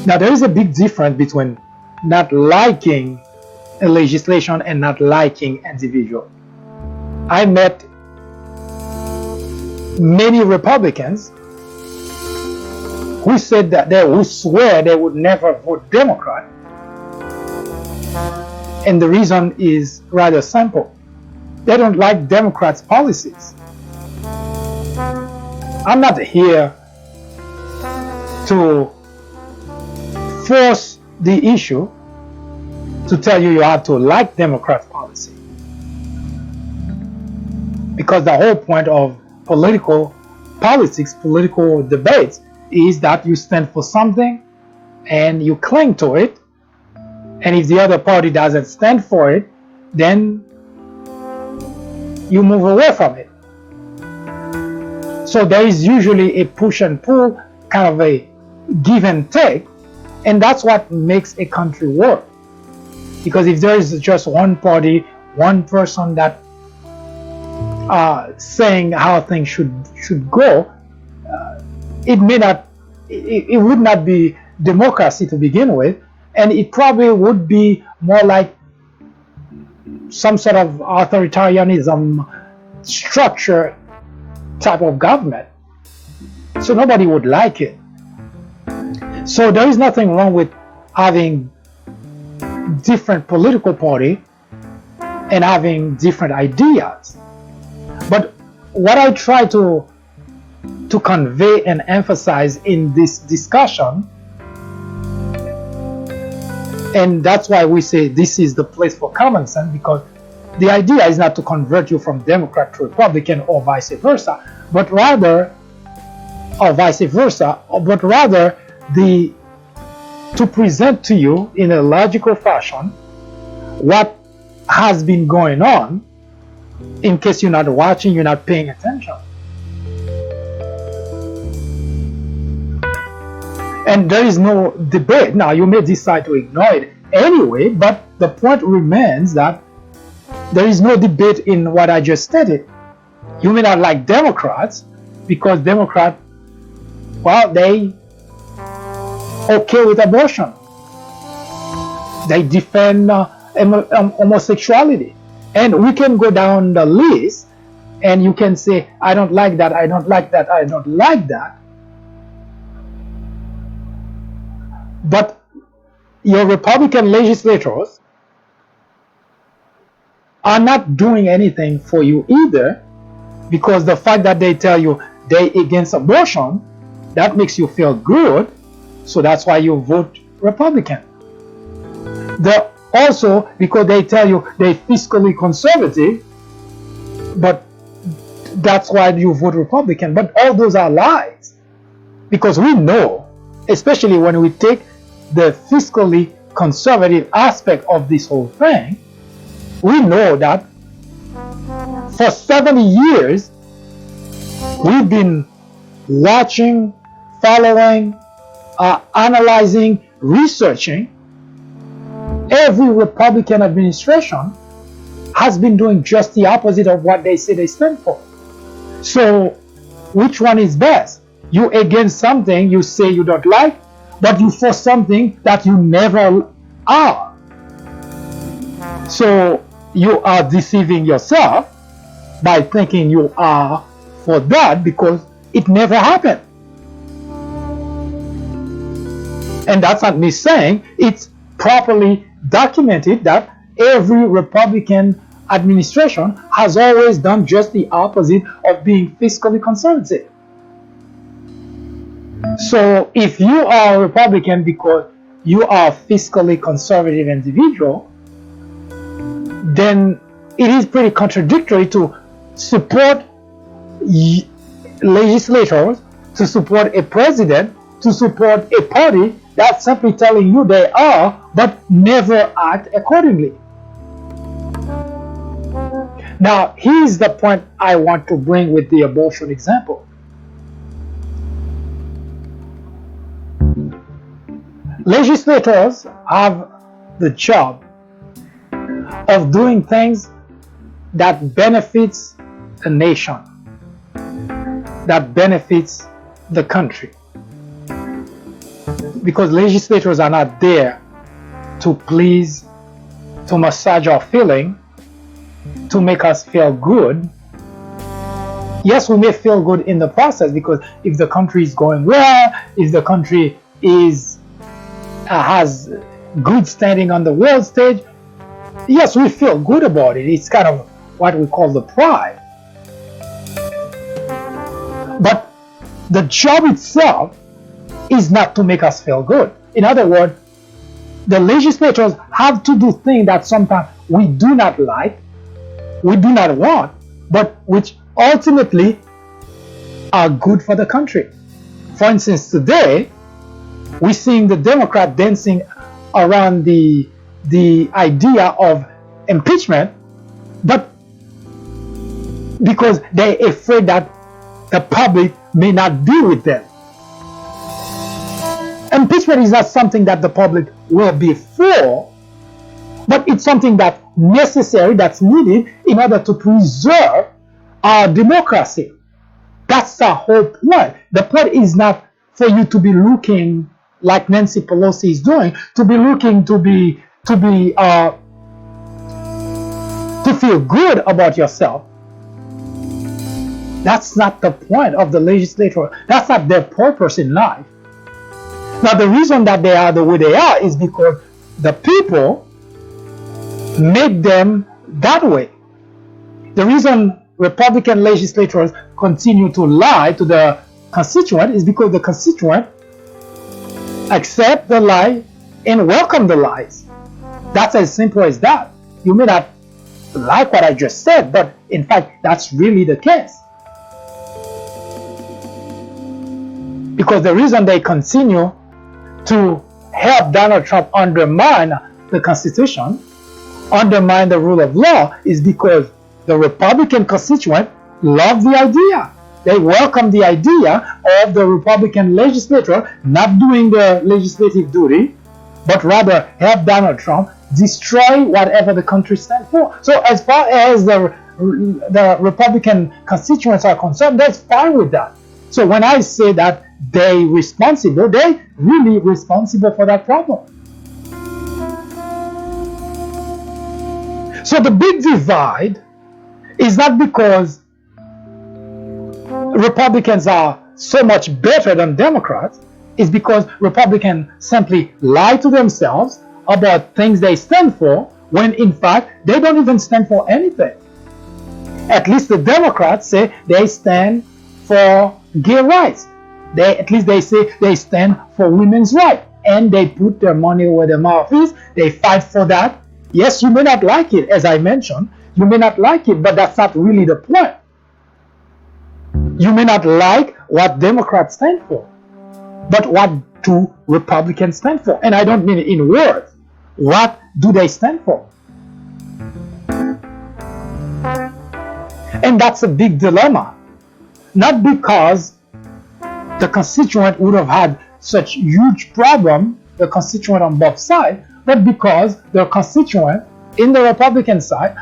S1: Now, there is a big difference between not liking a legislation and not liking individual. I met many Republicans who said that they would swear they would never vote Democrat, and the reason is rather simple. They don't like Democrats' policies. I'm not here to force the issue to tell you have to like Democrats' policy, because the whole point of political debates is that you stand for something and you cling to it, and if the other party doesn't stand for it, then you move away from it. So there is usually a push and pull, kind of a give and take, and that's what makes a country work. Because if there is just one party, one person that saying how things should go, it would not be democracy to begin with, and it probably would be more like some sort of authoritarianism structure type of government. So nobody would like it. So there is nothing wrong with having different political party and having different ideas. But what I try to convey and emphasize in this discussion, and that's why we say this is the place for common sense, because the idea is not to convert you from Democrat to Republican or vice versa, but rather to present to you in a logical fashion what has been going on, in case you're not watching, you're not paying attention. And there is no debate. Now, you may decide to ignore it anyway, but the point remains that there is no debate in what I just stated. You may not like Democrats because Democrats, well, they okay with abortion. They defend homosexuality. And we can go down the list and you can say, I don't like that, I don't like that, I don't like that. But your Republican legislators are not doing anything for you either, because the fact that they tell you they against abortion, that makes you feel good, so that's why you vote Republican. They're also, because they tell you they're fiscally conservative, but that's why you vote Republican. But all those are lies, because we know, especially when we take the fiscally conservative aspect of this whole thing, we know that for 70 years we've been watching, following, analyzing, researching. Every Republican administration has been doing just the opposite of what they say they stand for. So which one is best? You against something you say you don't like, but you for something that you never are. So you are deceiving yourself by thinking you are for that, because it never happened. And that's not me saying, it's properly documented that every Republican administration has always done just the opposite of being fiscally conservative. So if you are a Republican because you are a fiscally conservative individual, then it is pretty contradictory to support legislators to support a president, to support a party that's simply telling you they are, but never act accordingly. Now, here's the point I want to bring with the abortion example. Legislators have the job of doing things that benefits the nation, that benefits the country. Because legislators are not there to please, to massage our feeling, to make us feel good. Yes, we may feel good in the process, because if the country is going well, if the country has good standing on the world stage, yes, we feel good about it. It's kind of what we call the pride. But the job itself is not to make us feel good. In other words, the legislators have to do things that sometimes we do not like, we do not want, but which ultimately are good for the country. For instance, today, we're seeing the Democrat dancing around the idea of impeachment, but because they're afraid that the public may not be with them. Impeachment is not something that the public will be for, but it's something that's necessary, that's needed in order to preserve our democracy. That's the whole point. The point is not for you to be looking like Nancy Pelosi is doing, to be looking to feel good about yourself. That's not the point of the legislature. That's not their purpose in life. Now, the reason that they are the way they are is because the people made them that way. The reason Republican legislators continue to lie to the constituent is because the constituent accept the lie and welcome the lies. That's as simple as that. You may not like what I just said, but in fact, that's really the case. Because the reason they continue to help Donald Trump undermine the Constitution, undermine the rule of law, is because the Republican constituent love the idea. They welcome the idea of the Republican legislature not doing the legislative duty, but rather help Donald Trump destroy whatever the country stands for. So as far as the Republican constituents are concerned, that's fine with that. So when I say that they really responsible for that problem. So the big divide is not because Republicans are so much better than Democrats. It's because Republicans simply lie to themselves about things they stand for, when in fact they don't even stand for anything. At least the Democrats say they stand for gay rights. At least they say they stand for women's rights, and they put their money where their mouth is. They fight for that. Yes, you may not like it, as I mentioned. You may not like it, but that's not really the point. You may not like what Democrats stand for, but what do Republicans stand for? And I don't mean it in words. What do they stand for? And that's a big dilemma. Not because the constituent would have had such huge problem, the constituent on both sides, but because the constituent in the Republican side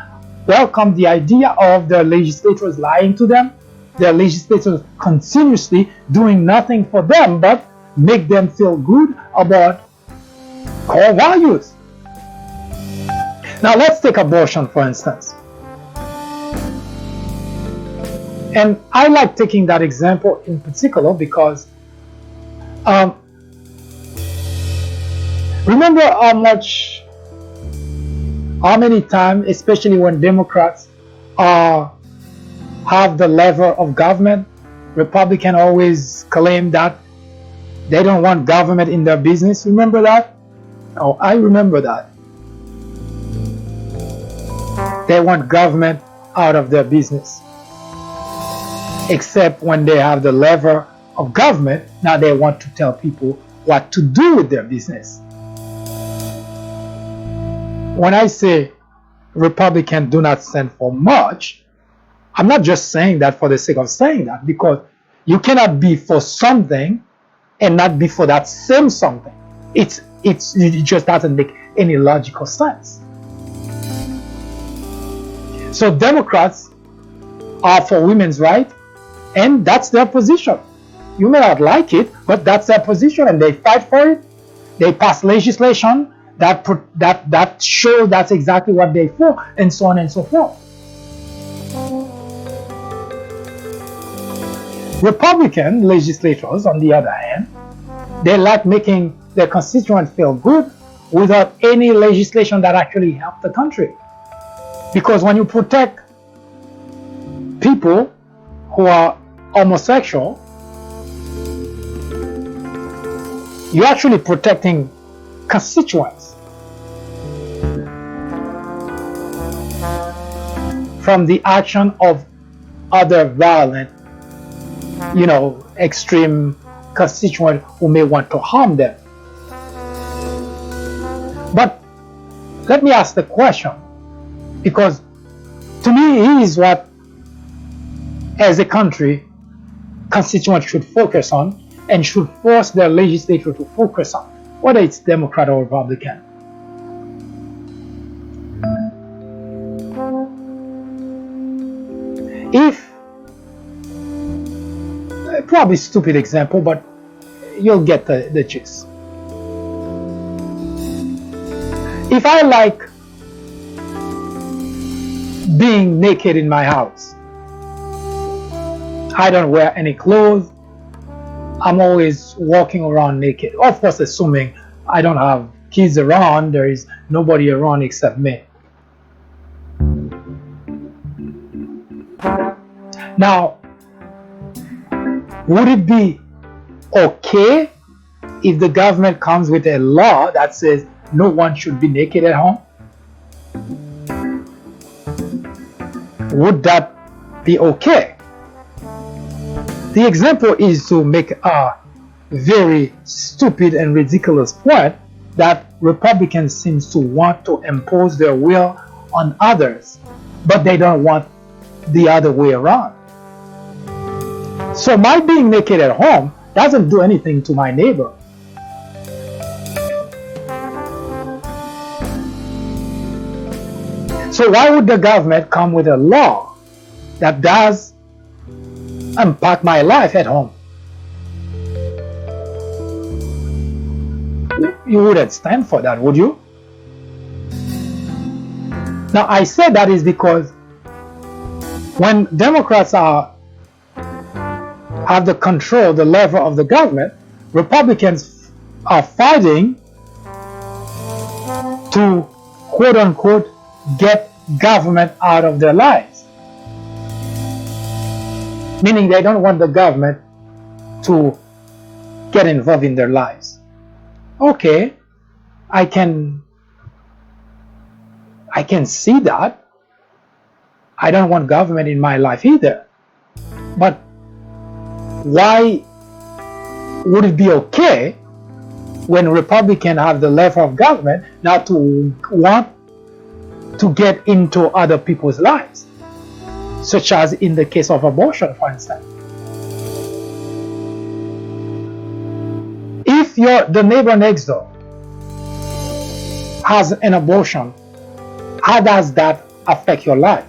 S1: welcomed the idea of their legislators lying to them, their legislators continuously doing nothing for them but make them feel good about core values. Now let's take abortion, for instance. And I like taking that example in particular because remember how many times, especially when Democrats have the lever of government, Republicans always claim that they don't want government in their business. Remember that? Oh, I remember that. They want government out of their business, except when they have the lever of government, now they want to tell people what to do with their business. When I say Republicans do not stand for much, I'm not just saying that for the sake of saying that, because you cannot be for something and not be for that same something. It just doesn't make any logical sense. So Democrats are for women's rights, and that's their position. You may not like it, but that's their position, and they fight for it. They pass legislation that shows that's exactly what they for, and so on and so forth. Republican legislators, on the other hand, they like making their constituents feel good without any legislation that actually helps the country. Because when you protect people who are homosexual, you're actually protecting constituents from the action of other violent, extreme constituents who may want to harm them. But let me ask the question, because to me it is what, as a country, constituents should focus on and should force their legislature to focus on, whether it's Democrat or Republican. If, probably stupid example, but you'll get the gist. If I like being naked in my house, I don't wear any clothes, I'm always walking around naked. Of course, assuming I don't have kids around, there is nobody around except me. Now, would it be okay if the government comes with a law that says no one should be naked at home? Would that be okay? The example is to make a very stupid and ridiculous point that Republicans seem to want to impose their will on others, but they don't want the other way around. So my being naked at home doesn't do anything to my neighbor. So why would the government come with a law that does impact my life at home? You wouldn't stand for that, would you? Now I say that is because when Democrats have the control, the lever of the government, Republicans are fighting to, quote unquote, get government out of their lives. Meaning they don't want the government to get involved in their lives. Okay, I can see that. I don't want government in my life either. But why would it be okay when Republicans have the lever of government now to want to get into other people's lives, such as in the case of abortion, for instance? If the neighbor next door has an abortion, how does that affect your life?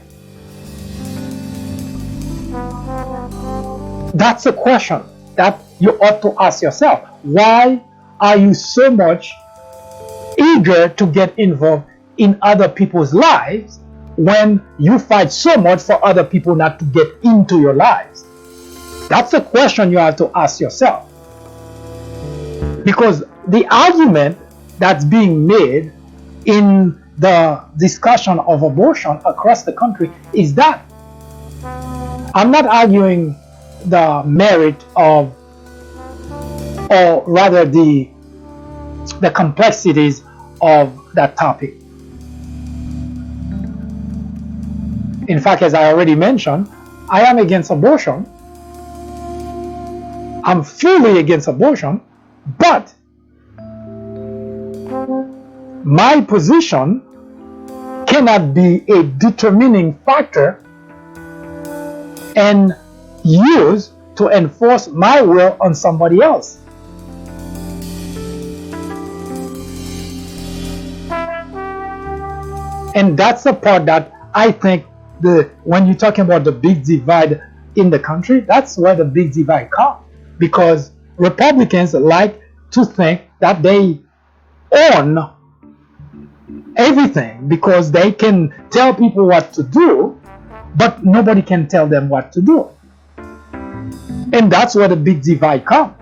S1: That's a question that you ought to ask yourself. Why are you so much eager to get involved in other people's lives when you fight so much for other people not to get into your lives? That's a question you have to ask yourself. Because the argument that's being made in the discussion of abortion across the country is that I'm not arguing the merit of, or rather the complexities of that topic. In fact, as I already mentioned, I am against abortion. I'm fully against abortion, but my position cannot be a determining factor and used to enforce my will on somebody else. And that's the part that I think when you're talking about the big divide in the country, that's where the big divide comes. Because Republicans like to think that they own everything because they can tell people what to do, but nobody can tell them what to do. And that's where the big divide comes.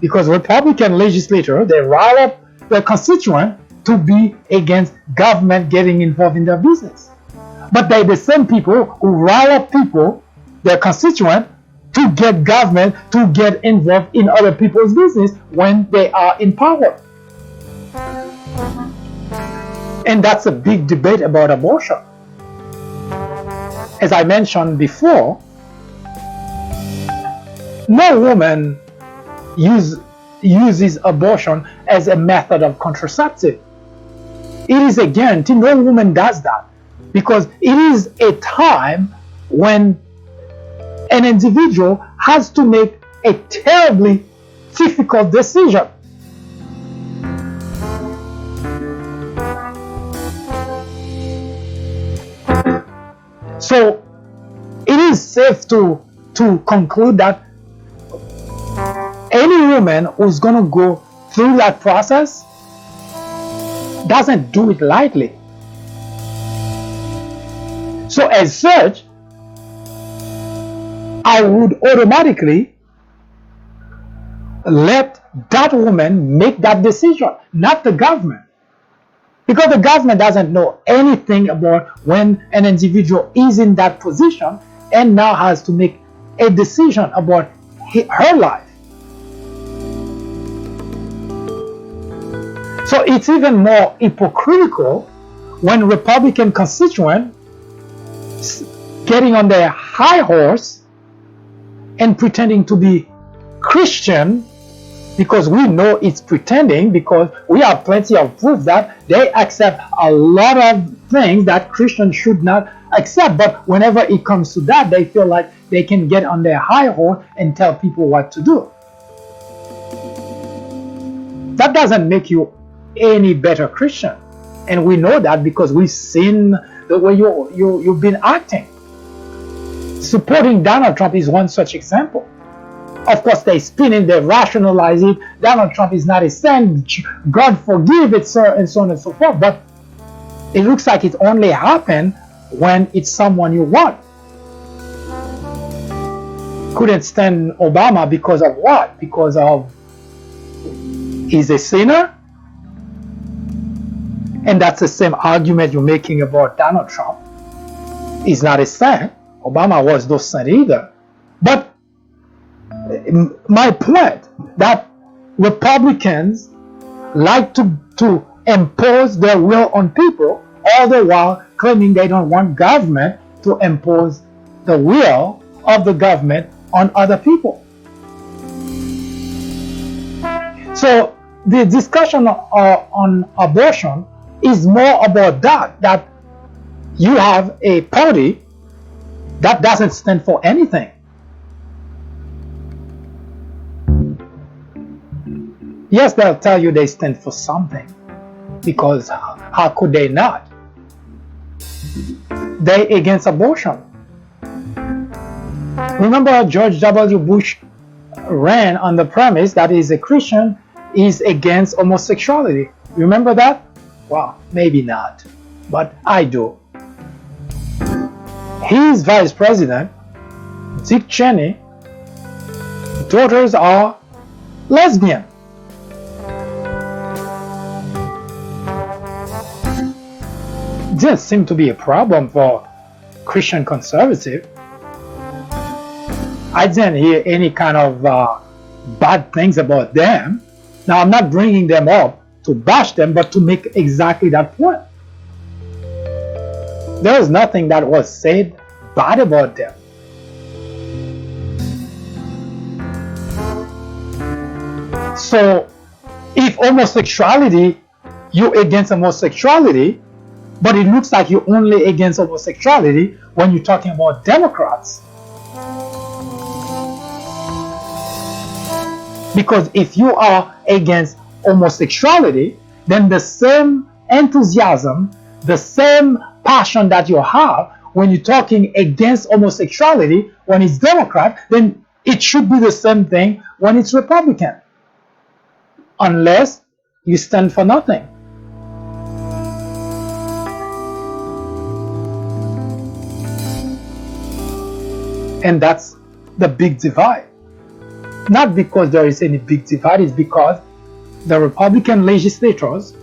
S1: Because Republican legislators, they rile up their constituents to be against government getting involved in their business. But they're the same people who rile up people, their constituents, to get government to get involved in other people's business when they are in power. And that's a big debate about abortion. As I mentioned before, no woman uses abortion as a method of contraceptive. It is a guarantee. No woman does that because it is a time when an individual has to make a terribly difficult decision. So it is safe to conclude that any woman who's going to go through that process doesn't do it lightly. So as such, I would automatically let that woman make that decision, not the government. Because the government doesn't know anything about when an individual is in that position and now has to make a decision about her life. So it's even more hypocritical when Republican constituents getting on their high horse and pretending to be Christian, because we know it's pretending, because we have plenty of proof that they accept a lot of things that Christians should not accept. But whenever it comes to that, they feel like they can get on their high horse and tell people what to do. That doesn't make you any better Christian. And we know that because we've seen the way you've been acting. Supporting Donald Trump is one such example. Of course, they spin it, they rationalize it. Donald Trump is not a saint. God forgive it, sir, and so on and so forth. But it looks like it only happened when it's someone you want. Couldn't stand Obama because of what? Because of he's a sinner? And that's the same argument you're making about Donald Trump. He's not a saint. Obama was no saint either. But my point that Republicans like to impose their will on people, all the while claiming they don't want government to impose the will of the government on other people. So the discussion on abortion is more about that you have a party that doesn't stand for anything. Yes, they'll tell you they stand for something, because how could they not? They against abortion. Remember, George W. Bush ran on the premise that he's a Christian, is against homosexuality. Remember that? Well, maybe not, but I do. His vice president, Dick Cheney, daughters are lesbian. Didn't seem to be a problem for Christian conservative. I didn't hear any kind of bad things about them. Now, I'm not bringing them up to bash them, but to make exactly that point. There was nothing that was said bad about them. So if homosexuality, you're against homosexuality, but it looks like you're only against homosexuality when you're talking about Democrats. Because if you are against homosexuality, then the same enthusiasm, the same passion that you have when you're talking against homosexuality when it's Democrat, then it should be the same thing when it's Republican. Unless you stand for nothing. And that's the big divide. Not because there is any big divide, it's because the Republican legislators,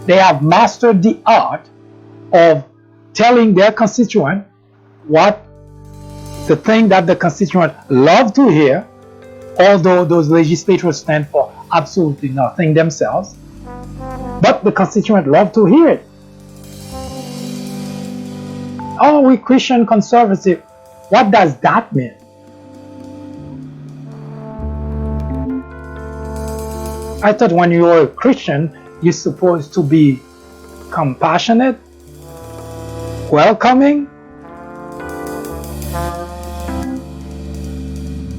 S1: they have mastered the art of telling their constituent what the thing that the constituent love to hear, although those legislators stand for absolutely nothing themselves, but the constituent love to hear it. Oh, we Christian conservative. What does that mean? I thought when you're a Christian, you're supposed to be compassionate, welcoming,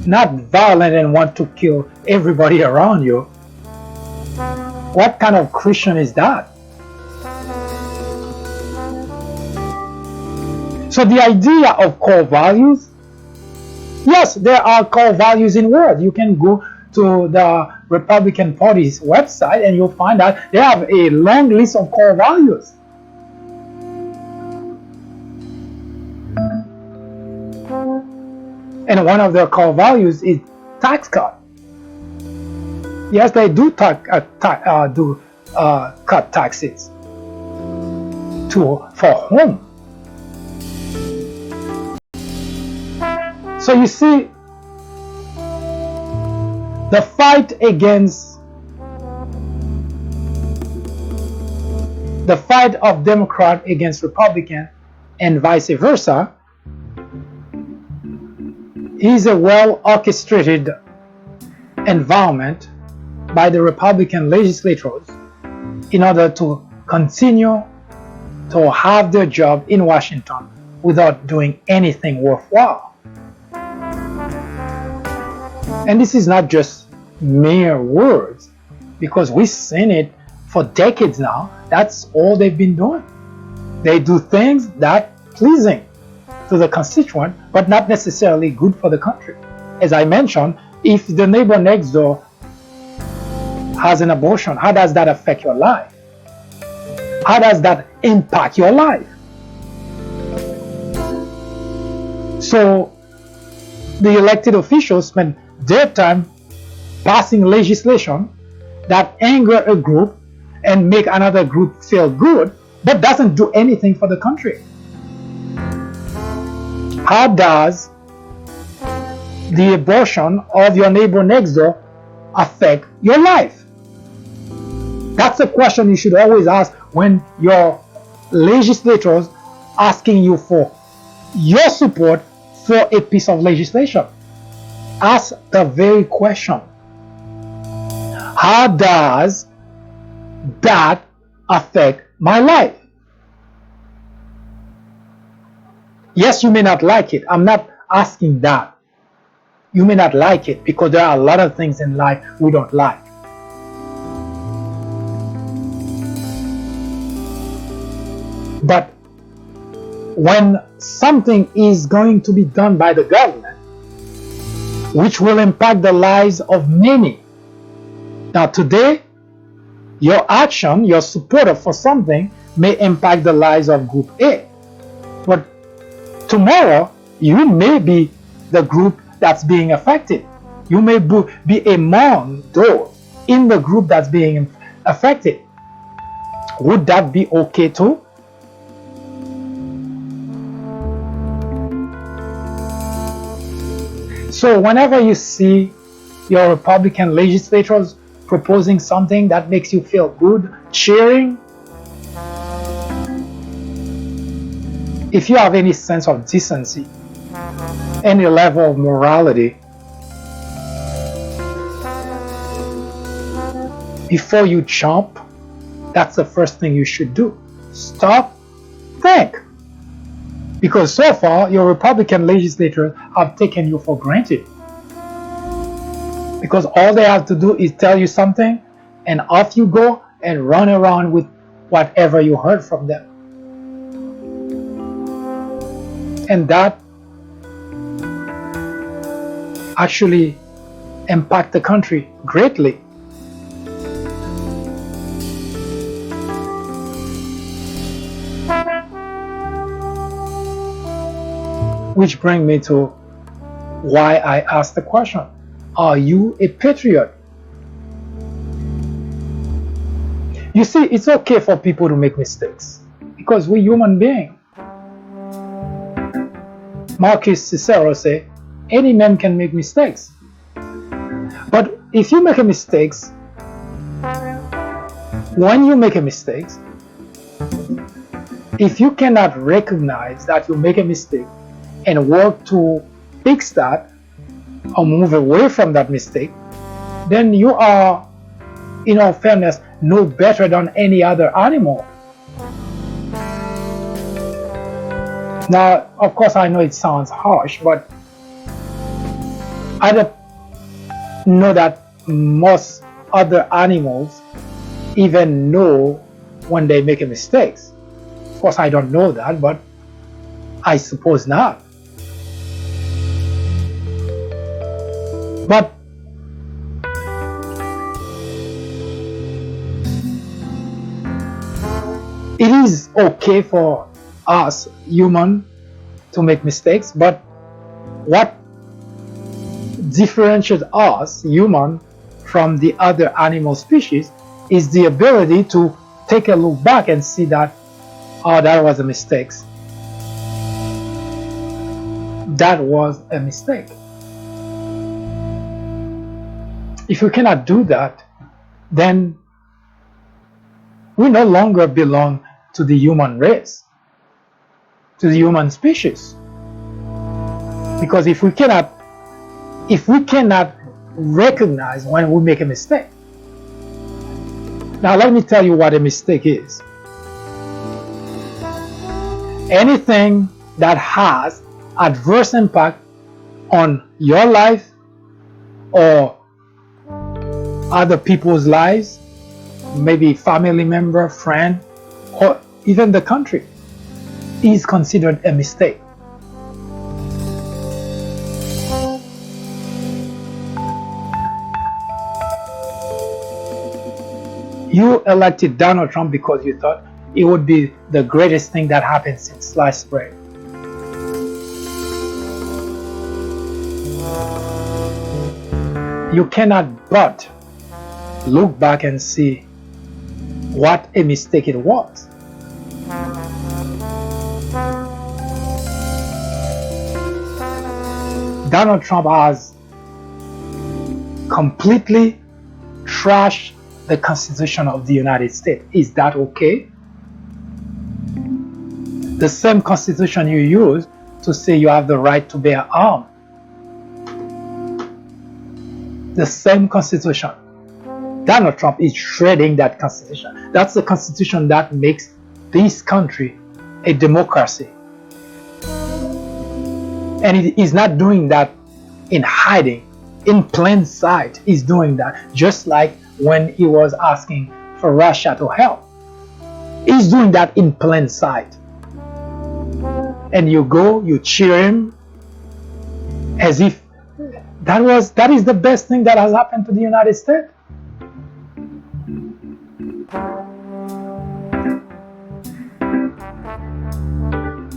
S1: not violent and want to kill everybody around you. What kind of Christian is that? So the idea of core values, yes, there are core values in words. You can go to the Republican Party's website and you'll find out they have a long list of core values. And one of their core values is tax cut. Yes, they do cut taxes for home. So you see, the fight of Democrat against Republican and vice versa is a well orchestrated environment by the Republican legislators in order to continue to have their job in Washington without doing anything worthwhile. And this is not just mere words, because we've seen it for decades now. That's all they've been doing. They do things that pleasing to the constituent, but not necessarily good for the country. As I mentioned, if the neighbor next door has an abortion, how does that affect your life? How does that impact your life? So the elected officials spend their time passing legislation that anger a group and make another group feel good, but doesn't do anything for the country. How does the abortion of your neighbor next door affect your life? That's the question you should always ask when your legislators asking you for your support for a piece of legislation. Ask the very question. How does that affect my life? Yes, you may not like it. I'm not asking that. You may not like it because there are a lot of things in life we don't like. But when something is going to be done by the government, which will impact the lives of many. Now today, your action, your support for something may impact the lives of group A. But tomorrow, you may be the group that's being affected. You may be among those in the group that's being affected. Would that be okay too? So whenever you see your Republican legislators proposing something that makes you feel good, cheering, if you have any sense of decency, any level of morality, before you jump, that's the first thing you should do. Stop, think. Because so far, your Republican legislators have taken you for granted. Because all they have to do is tell you something, and off you go and run around with whatever you heard from them. And that actually impacts the country greatly. Which brings me to why I asked the question, are you a patriot? You see, it's okay for people to make mistakes because we're human beings. Marcus Cicero said, any man can make mistakes. But if you make a mistake, when you make a mistake, if you cannot recognize that you make a mistake and work to fix that or move away from that mistake, then you are, in all fairness, no better than any other animal. Now, of course, I know it sounds harsh, but I don't know that most other animals even know when they make a mistake. Of course, I don't know that, but I suppose not. But it is okay for us humans to make mistakes, but what differentiates us human from the other animal species is the ability to take a look back and see that, oh, that was a mistake. That was a mistake. If we cannot do that, then we no longer belong to the human race, to the human species. Because if we cannot recognize when we make a mistake. Now let me tell you what a mistake is. Anything that has adverse impact on your life or other people's lives, maybe family member, friend, or even the country, is considered a mistake. You elected Donald Trump because you thought it would be the greatest thing that happened since sliced bread. You cannot but look back and see what a mistake it was. Donald Trump has completely trashed the Constitution of the United States. Is that okay? The same Constitution you use to say you have the right to bear arms. The same Constitution. Donald Trump is shredding that Constitution. That's the Constitution that makes this country a democracy. And he is not doing that in hiding, in plain sight. He's doing that just like when he was asking for Russia to help. He's doing that in plain sight. And you go, you cheer him as if that is the best thing that has happened to the United States.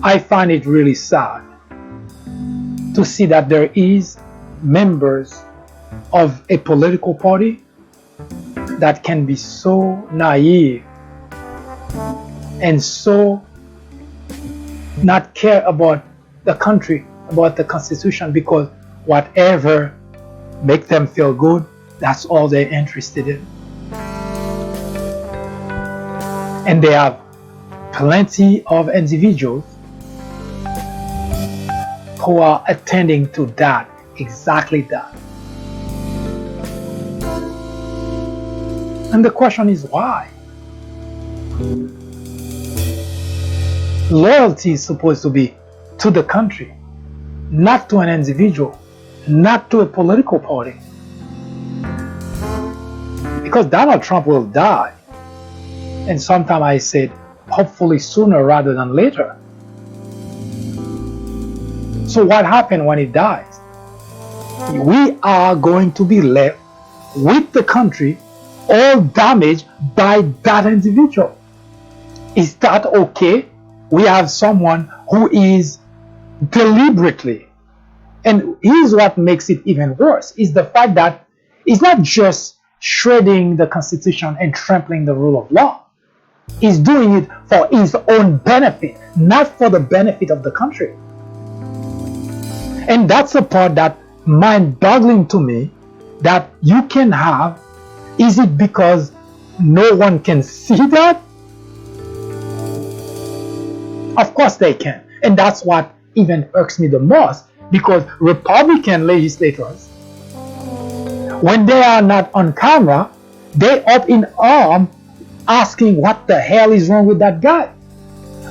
S1: I find it really sad to see that there is members of a political party that can be so naive and so not care about the country, about the Constitution, because whatever make them feel good, that's all they're interested in. And they have plenty of individuals who are attending to that, exactly that. And the question is why? Loyalty is supposed to be to the country, not to an individual, not to a political party. Because Donald Trump will die. And sometimes I said, hopefully sooner rather than later. So what happened when he dies? We are going to be left with the country all damaged by that individual. Is that okay? We have someone who is deliberately, and here's what makes it even worse, is the fact that it's not just shredding the Constitution and trampling the rule of law. He's doing it for his own benefit, not for the benefit of the country. And that's the part that mind-boggling to me, that you can have. Is it because no one can see that? Of course they can. And that's what even irks me the most, because Republican legislators, when they are not on camera, they up in arms asking what the hell is wrong with that guy.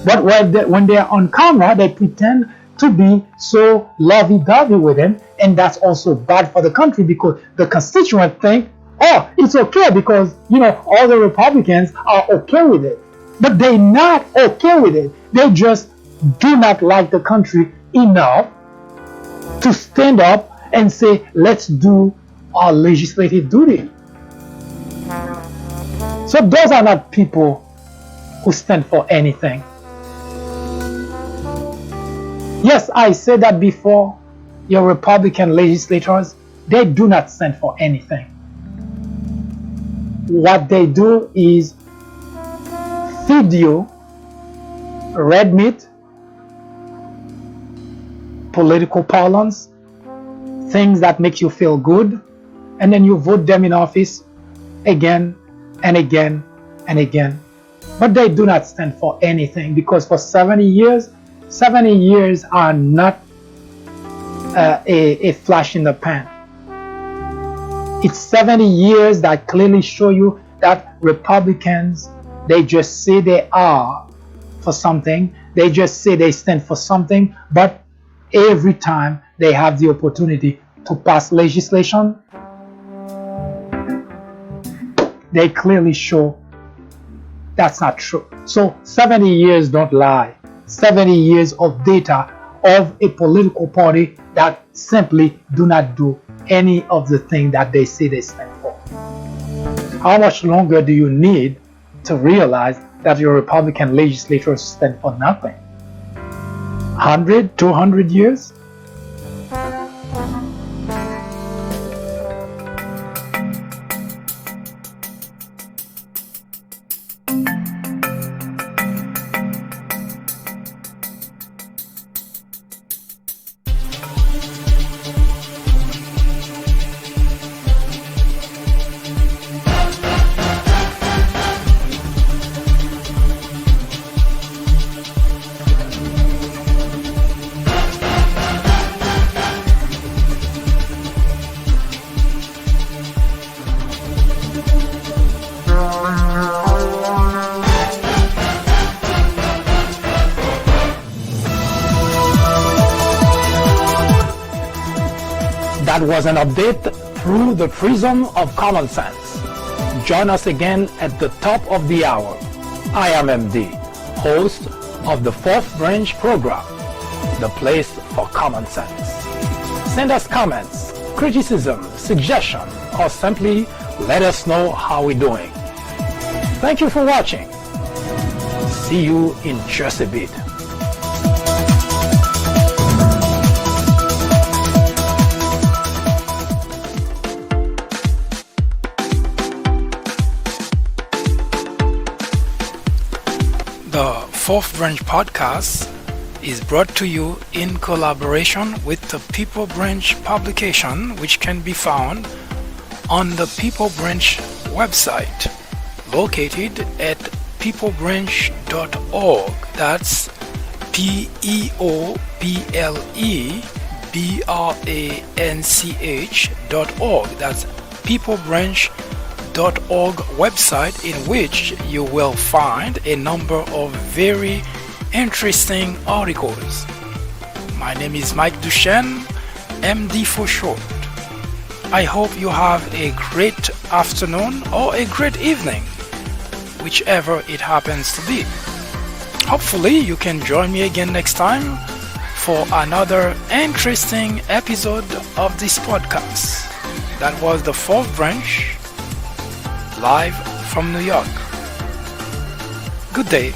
S1: But when they are on camera, they pretend to be so lovey-dovey with him, and that's also bad for the country, because the constituents think, oh, it's okay because, all the Republicans are okay with it. But they're not okay with it. They just do not like the country enough to stand up and say, let's do our legislative duty. So those are not people who stand for anything. Yes, I said that before. Your Republican legislators, they do not stand for anything. What they do is feed you red meat, political parlance, things that make you feel good, and then you vote them in office again and again and again. But they do not stand for anything, because for 70 years are not a flash in the pan. It's 70 years that clearly show you that Republicans, they just say they are for something, they just say they stand for something, but every time they have the opportunity to pass legislation, they clearly show that's not true. So 70 years don't lie. 70 years of data of a political party that simply do not do any of the things that they say they stand for. How much longer do you need to realize that your Republican legislators stand for nothing? 100, 200 years? That was an update through the prism of common sense. Join us again at the top of the hour. I am MD, host of the Fourth Branch program, the place for common sense. Send us comments, criticism, suggestion, or simply let us know how we're doing. Thank you for watching. See you in just a bit.
S2: The Fourth Branch podcast is brought to you in collaboration with the People Branch publication, which can be found on the People Branch website, located at peoplebranch.org. That's peoplebranch.org. That's peoplebranch.org. weekday.org website, in which you will find a number of very interesting articles. My name is Mike Duchesne, MD for short. I hope you have a great afternoon or a great evening, whichever it happens to be. Hopefully you can join me again next time for another interesting episode of this podcast. That was the fourth branch, live from New York. Good day.